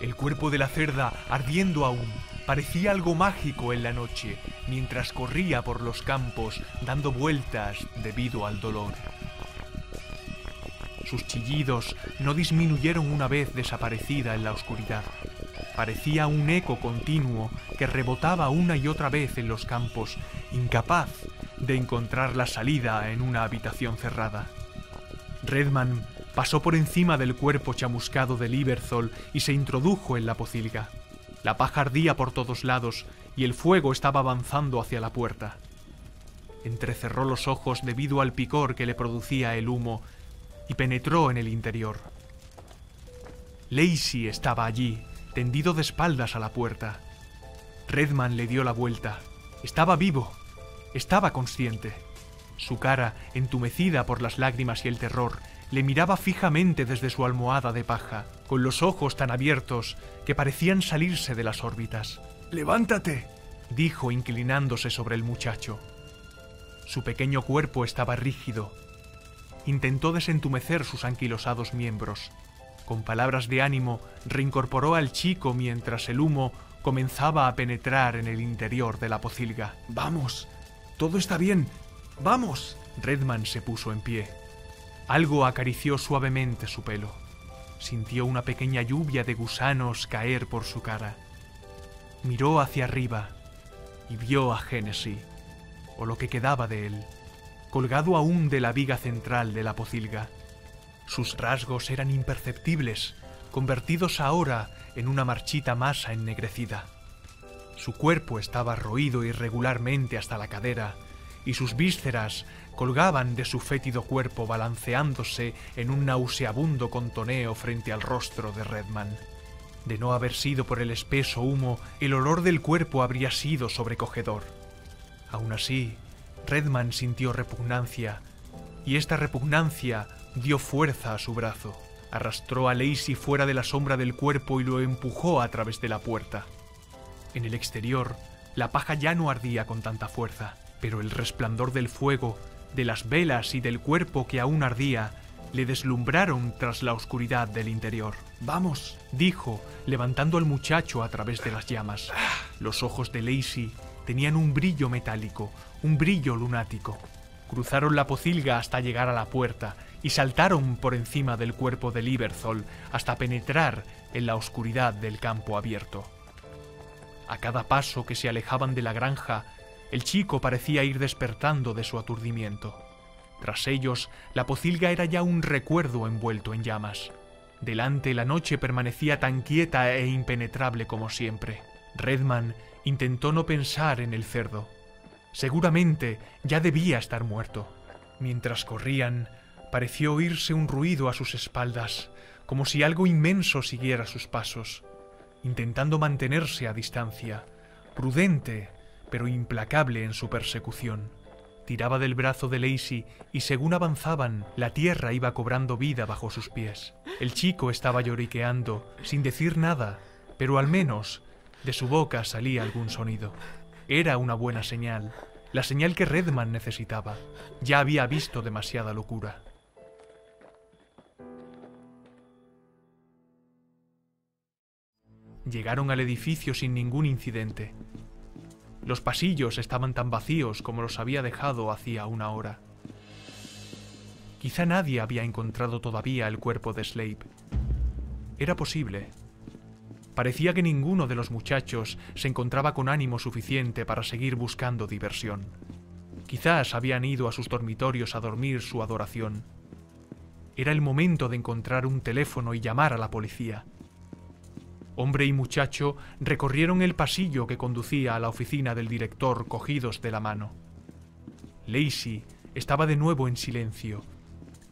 D: El cuerpo de la cerda, ardiendo aún, parecía algo mágico en la noche, mientras corría por los campos dando vueltas debido al dolor. Sus chillidos no disminuyeron una vez desaparecida en la oscuridad. Parecía un eco continuo que rebotaba una y otra vez en los campos, incapaz de encontrar la salida en una habitación cerrada. Redman pasó por encima del cuerpo chamuscado de Lieberthal y se introdujo en la pocilga. La paja ardía por todos lados y el fuego estaba avanzando hacia la puerta. Entrecerró los ojos debido al picor que le producía el humo y penetró en el interior. Lacey estaba allí, tendido de espaldas a la puerta. Redman le dio la vuelta. Estaba vivo. Estaba consciente. Su cara, entumecida por las lágrimas y el terror, le miraba fijamente desde su almohada de paja, con los ojos tan abiertos que parecían salirse de las órbitas. «¡Levántate!», dijo inclinándose sobre el muchacho. Su pequeño cuerpo estaba rígido. Intentó desentumecer sus anquilosados miembros. Con palabras de ánimo, reincorporó al chico mientras el humo comenzaba a penetrar en el interior de la pocilga. «¡Vamos! ¡Todo está bien! ¡Vamos!». Redman se puso en pie. Algo acarició suavemente su pelo. Sintió una pequeña lluvia de gusanos caer por su cara. Miró hacia arriba y vio a Hennessy, o lo que quedaba de él, colgado aún de la viga central de la pocilga. Sus rasgos eran imperceptibles, convertidos ahora en una marchita masa ennegrecida. Su cuerpo estaba roído irregularmente hasta la cadera, y sus vísceras colgaban de su fétido cuerpo balanceándose en un nauseabundo contoneo frente al rostro de Redman. De no haber sido por el espeso humo, el olor del cuerpo habría sido sobrecogedor. Aún así, Redman sintió repugnancia, y esta repugnancia dio fuerza a su brazo. Arrastró a Lacey fuera de la sombra del cuerpo y lo empujó a través de la puerta. En el exterior, la paja ya no ardía con tanta fuerza, pero el resplandor del fuego, de las velas y del cuerpo que aún ardía, le deslumbraron tras la oscuridad del interior. «Vamos», dijo, levantando al muchacho a través de las llamas. Los ojos de Lacey tenían un brillo metálico, un brillo lunático. Cruzaron la pocilga hasta llegar a la puerta y saltaron por encima del cuerpo de Lieberthal hasta penetrar en la oscuridad del campo abierto. A cada paso que se alejaban de la granja, el chico parecía ir despertando de su aturdimiento. Tras ellos, la pocilga era ya un recuerdo envuelto en llamas. Delante, la noche permanecía tan quieta e impenetrable como siempre. Redman intentó no pensar en el cerdo. Seguramente ya debía estar muerto. Mientras corrían, pareció oírse un ruido a sus espaldas, como si algo inmenso siguiera sus pasos, intentando mantenerse a distancia, prudente, pero implacable en su persecución. Tiraba del brazo de Lacey y según avanzaban, la tierra iba cobrando vida bajo sus pies. El chico estaba lloriqueando, sin decir nada, pero al menos de su boca salía algún sonido. Era una buena señal, la señal que Redman necesitaba. Ya había visto demasiada locura. Llegaron al edificio sin ningún incidente. Los pasillos estaban tan vacíos como los había dejado hacía una hora. Quizá nadie había encontrado todavía el cuerpo de Slade. Era posible. Parecía que ninguno de los muchachos se encontraba con ánimo suficiente para seguir buscando diversión. Quizás habían ido a sus dormitorios a dormir su adoración. Era el momento de encontrar un teléfono y llamar a la policía. Hombre y muchacho recorrieron el pasillo que conducía a la oficina del director cogidos de la mano. Lacey estaba de nuevo en silencio,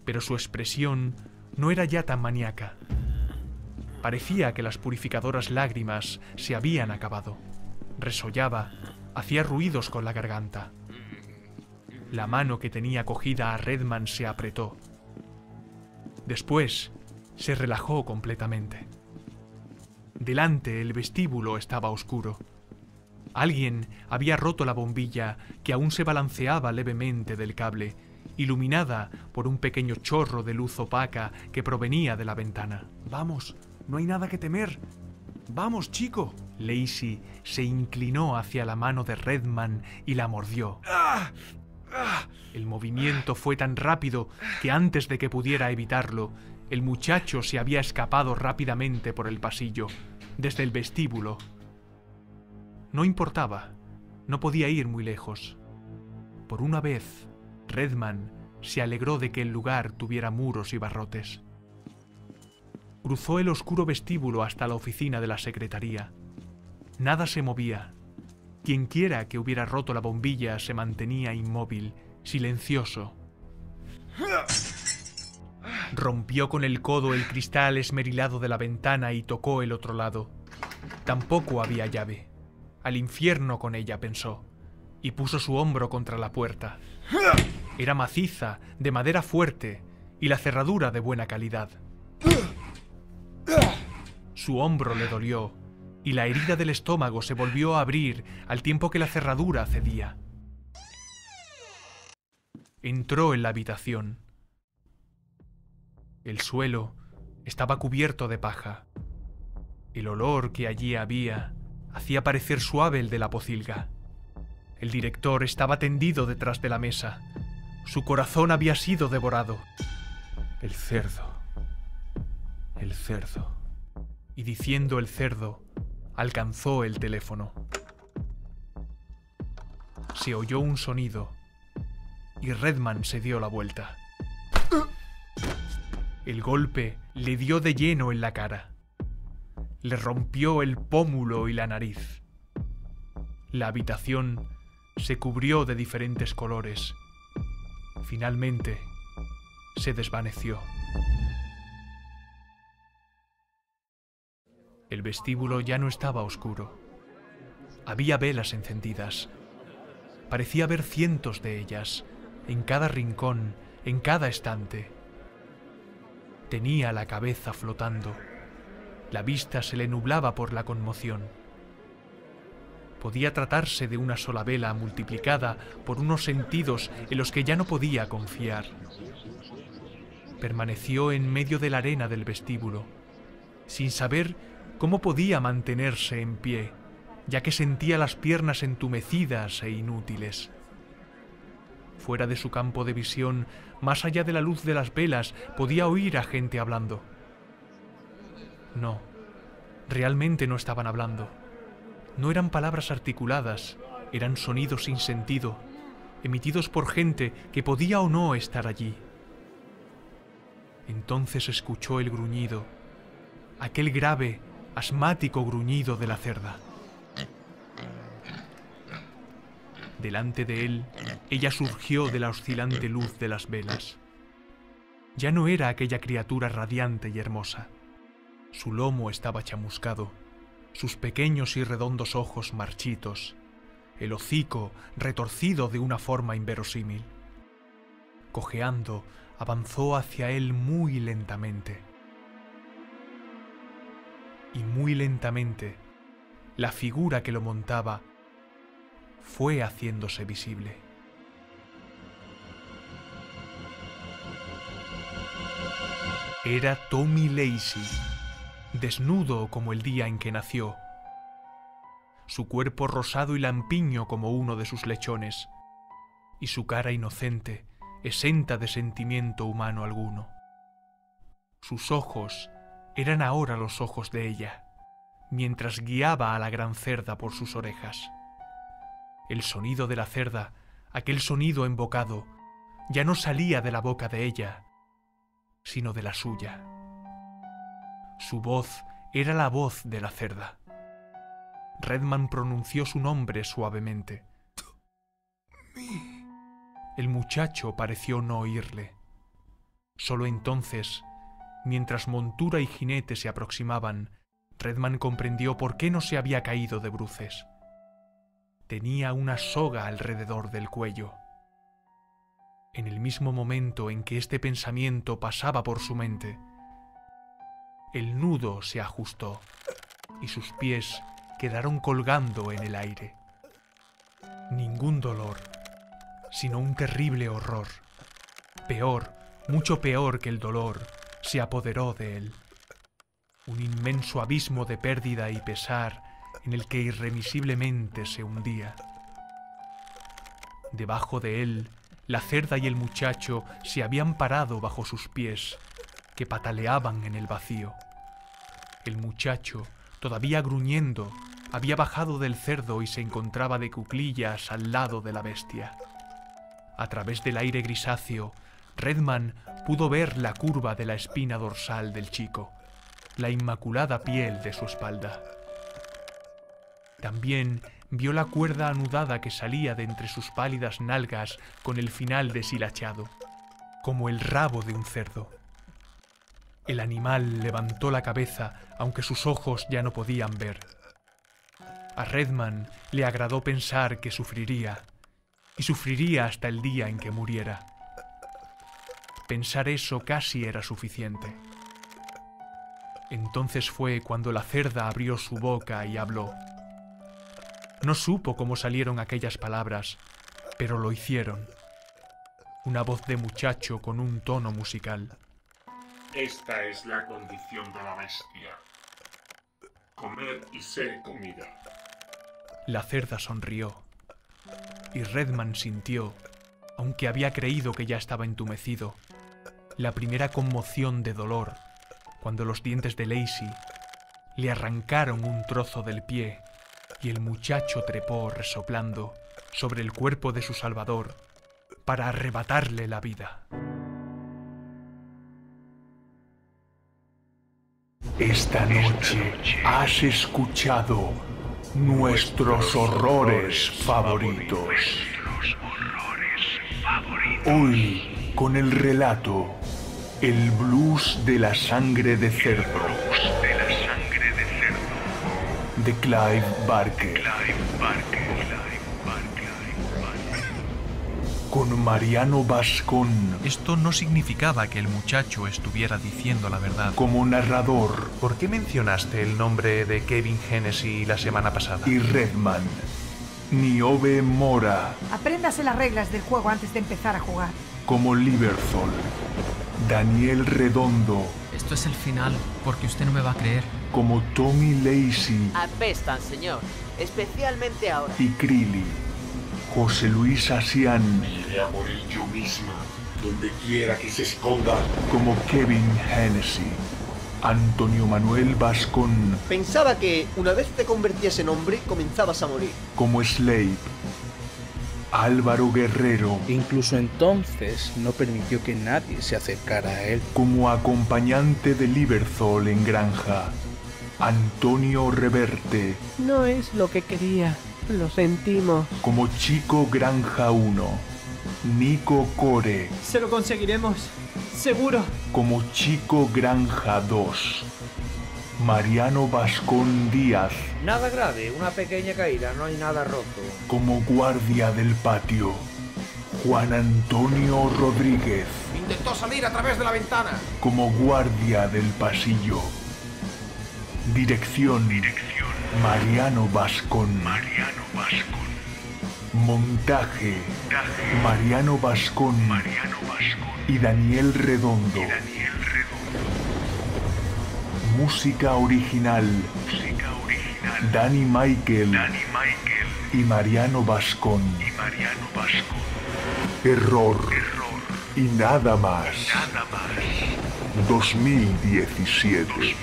D: pero su expresión no era ya tan maníaca. Parecía que las purificadoras lágrimas se habían acabado. Resollaba, hacía ruidos con la garganta. La mano que tenía cogida a Redman se apretó. Después, se relajó completamente. Delante, el vestíbulo estaba oscuro. Alguien había roto la bombilla que aún se balanceaba levemente del cable, iluminada por un pequeño chorro de luz opaca que provenía de la ventana. «Vamos, no hay nada que temer. Vamos, chico». Lacey se inclinó hacia la mano de Redman y la mordió. El movimiento fue tan rápido que antes de que pudiera evitarlo, el muchacho se había escapado rápidamente por el pasillo, desde el vestíbulo. No importaba, no podía ir muy lejos. Por una vez, Redman se alegró de que el lugar tuviera muros y barrotes. Cruzó el oscuro vestíbulo hasta la oficina de la secretaría. Nada se movía. Quienquiera que hubiera roto la bombilla se mantenía inmóvil, silencioso. Rompió con el codo el cristal esmerilado de la ventana y tocó el otro lado. Tampoco había llave. Al infierno con ella, pensó, y puso su hombro contra la puerta. Era maciza, de madera fuerte, y la cerradura de buena calidad. Su hombro le dolió, y la herida del estómago se volvió a abrir al tiempo que la cerradura cedía. Entró en la habitación. El suelo estaba cubierto de paja. El olor que allí había hacía parecer suave el de la pocilga. El director estaba tendido detrás de la mesa. Su corazón había sido devorado. El cerdo. El cerdo. Y diciendo el cerdo, alcanzó el teléfono. Se oyó un sonido y Redman se dio la vuelta. El golpe le dio de lleno en la cara. Le rompió el pómulo y la nariz. La habitación se cubrió de diferentes colores. Finalmente, se desvaneció. El vestíbulo ya no estaba oscuro. Había velas encendidas. Parecía haber cientos de ellas, en cada rincón, en cada estante. Tenía la cabeza flotando. La vista se le nublaba por la conmoción. Podía tratarse de una sola vela multiplicada por unos sentidos en los que ya no podía confiar. Permaneció en medio de la arena del vestíbulo, sin saber cómo podía mantenerse en pie, ya que sentía las piernas entumecidas e inútiles. Fuera de su campo de visión, más allá de la luz de las velas, podía oír a gente hablando. No, realmente no estaban hablando. No eran palabras articuladas, eran sonidos sin sentido, emitidos por gente que podía o no estar allí. Entonces escuchó el gruñido, aquel grave, asmático gruñido de la cerda. Delante de él, ella surgió de la oscilante luz de las velas. Ya no era aquella criatura radiante y hermosa. Su lomo estaba chamuscado, sus pequeños y redondos ojos marchitos, el hocico retorcido de una forma inverosímil. Cojeando, avanzó hacia él muy lentamente. Y muy lentamente, la figura que lo montaba fue haciéndose visible. Era Tommy Lacey, desnudo como el día en que nació, su cuerpo rosado y lampiño como uno de sus lechones, y su cara inocente, exenta de sentimiento humano alguno. Sus ojos eran ahora los ojos de ella, mientras guiaba a la gran cerda por sus orejas. El sonido de la cerda, aquel sonido embocado, ya no salía de la boca de ella, sino de la suya. Su voz era la voz de la cerda. Redman pronunció su nombre suavemente. El muchacho pareció no oírle. Solo entonces, mientras montura y jinete se aproximaban, Redman comprendió por qué no se había caído de bruces. Tenía una soga alrededor del cuello. En el mismo momento en que este pensamiento pasaba por su mente, el nudo se ajustó y sus pies quedaron colgando en el aire. Ningún dolor, sino un terrible horror. Peor, mucho peor que el dolor, se apoderó de él. Un inmenso abismo de pérdida y pesar en el que irremisiblemente se hundía. Debajo de él La cerda y el muchacho se habían parado bajo sus pies, que pataleaban en el vacío. El muchacho, todavía gruñendo, había bajado del cerdo y se encontraba de cuclillas al lado de la bestia. A través del aire grisáceo, Redman pudo ver la curva de la espina dorsal del chico, la inmaculada piel de su espalda. También vio la cuerda anudada que salía de entre sus pálidas nalgas con el final deshilachado, como el rabo de un cerdo. El animal levantó la cabeza, aunque sus ojos ya no podían ver. A Redman le agradó pensar que sufriría, y sufriría hasta el día en que muriera. Pensar eso casi era suficiente. Entonces fue cuando la cerda abrió su boca y habló. No supo cómo salieron aquellas palabras, pero lo hicieron. Una voz de muchacho con un tono musical.
C: Esta es la condición de la bestia. Comer y ser comida.
D: La cerda sonrió, y Redman sintió, aunque había creído que ya estaba entumecido, la primera conmoción de dolor cuando los dientes de Lacey le arrancaron un trozo del pie y el muchacho trepó resoplando sobre el cuerpo de su salvador para arrebatarle la vida.
N: Esta noche has escuchado nuestros horrores favoritos. Hoy, con el relato El blues de la sangre de cerdo, de Clive Barker, con Mariano Bascón
D: Esto no significaba que el muchacho estuviera diciendo la verdad.
N: como narrador
F: ¿Por qué mencionaste el nombre de Kevin Hennessy la semana pasada?
N: y Redman, Niobe Mora
E: Apréndase las reglas del juego antes de empezar a jugar.
N: como Lieberthal, Daniel Redondo
H: Esto es el final, porque usted no me va a creer.
N: como Tommy Lacey
R: Apestan, señor. Especialmente ahora.
N: y Crilly, José Luis Asián
C: Iré a morir yo misma, donde quiera que se esconda.
N: como Kevin Hennessy, Antonio Manuel Bascón
M: Pensaba que una vez te convertías en hombre, comenzabas a morir.
N: como Slade, Álvaro Guerrero
O: Incluso entonces no permitió que nadie se acercara a él.
N: como acompañante de Lieberthal en Granja, Antonio Reverte
K: No es lo que quería. Lo sentimos.
N: como Chico Granja 1, Nico Core
L: Se lo conseguiremos. Seguro.
N: como Chico Granja 2, Mariano Bascón Díaz
G: Nada grave, una pequeña caída, no hay nada roto.
N: como guardia del patio, Juan Antonio Rodríguez
B: Intentó salir a través de la ventana.
N: como guardia del pasillo. Dirección Mariano Bascón. Montaje Mariano Bascón y Daniel Redondo. Música original Danny Michael y Mariano Bascón. Error y nada más. 2017.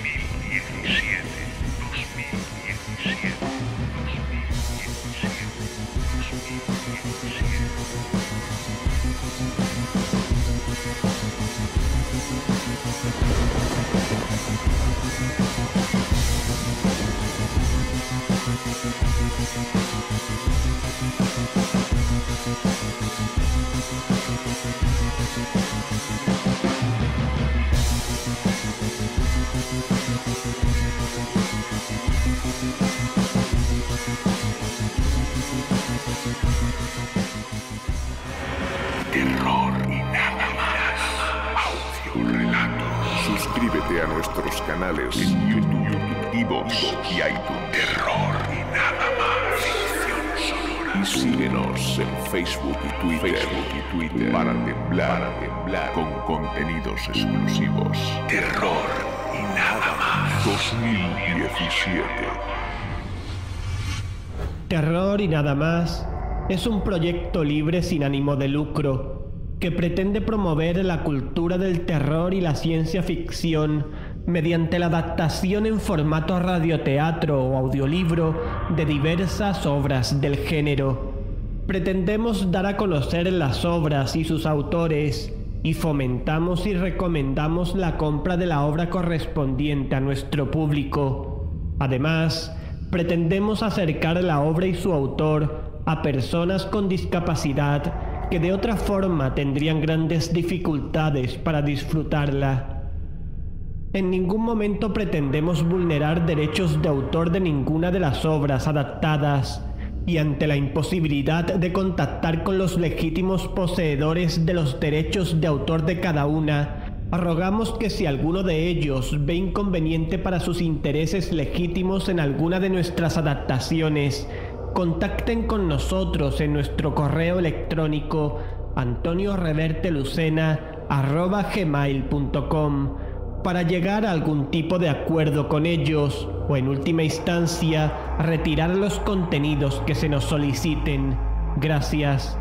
C: Terror y nada más. Audiorelatos. Suscríbete a nuestros canales en YouTube, iVoox y iTunes. Terror y nada más. Ficción sonora. Y síguenos en Facebook y Twitter, para temblar con contenidos exclusivos. Terror y nada más. 2017.
K: Terror y nada más es un proyecto libre sin ánimo de lucro
S: que pretende promover la cultura del terror y la ciencia ficción mediante la adaptación en formato radioteatro o audiolibro de diversas obras del género. Pretendemos dar a conocer las obras y sus autores, y fomentamos y recomendamos la compra de la obra correspondiente a nuestro público. Además, pretendemos acercar la obra y su autor a personas con discapacidad que de otra forma tendrían grandes dificultades para disfrutarla. En ningún momento pretendemos vulnerar derechos de autor de ninguna de las obras adaptadas, y ante la imposibilidad de contactar con los legítimos poseedores de los derechos de autor de cada una, rogamos que si alguno de ellos ve inconveniente para sus intereses legítimos en alguna de nuestras adaptaciones, contacten con nosotros en nuestro correo electrónico antoniorevertelucena@gmail.com para llegar a algún tipo de acuerdo con ellos o en última instancia retirar los contenidos que se nos soliciten. Gracias.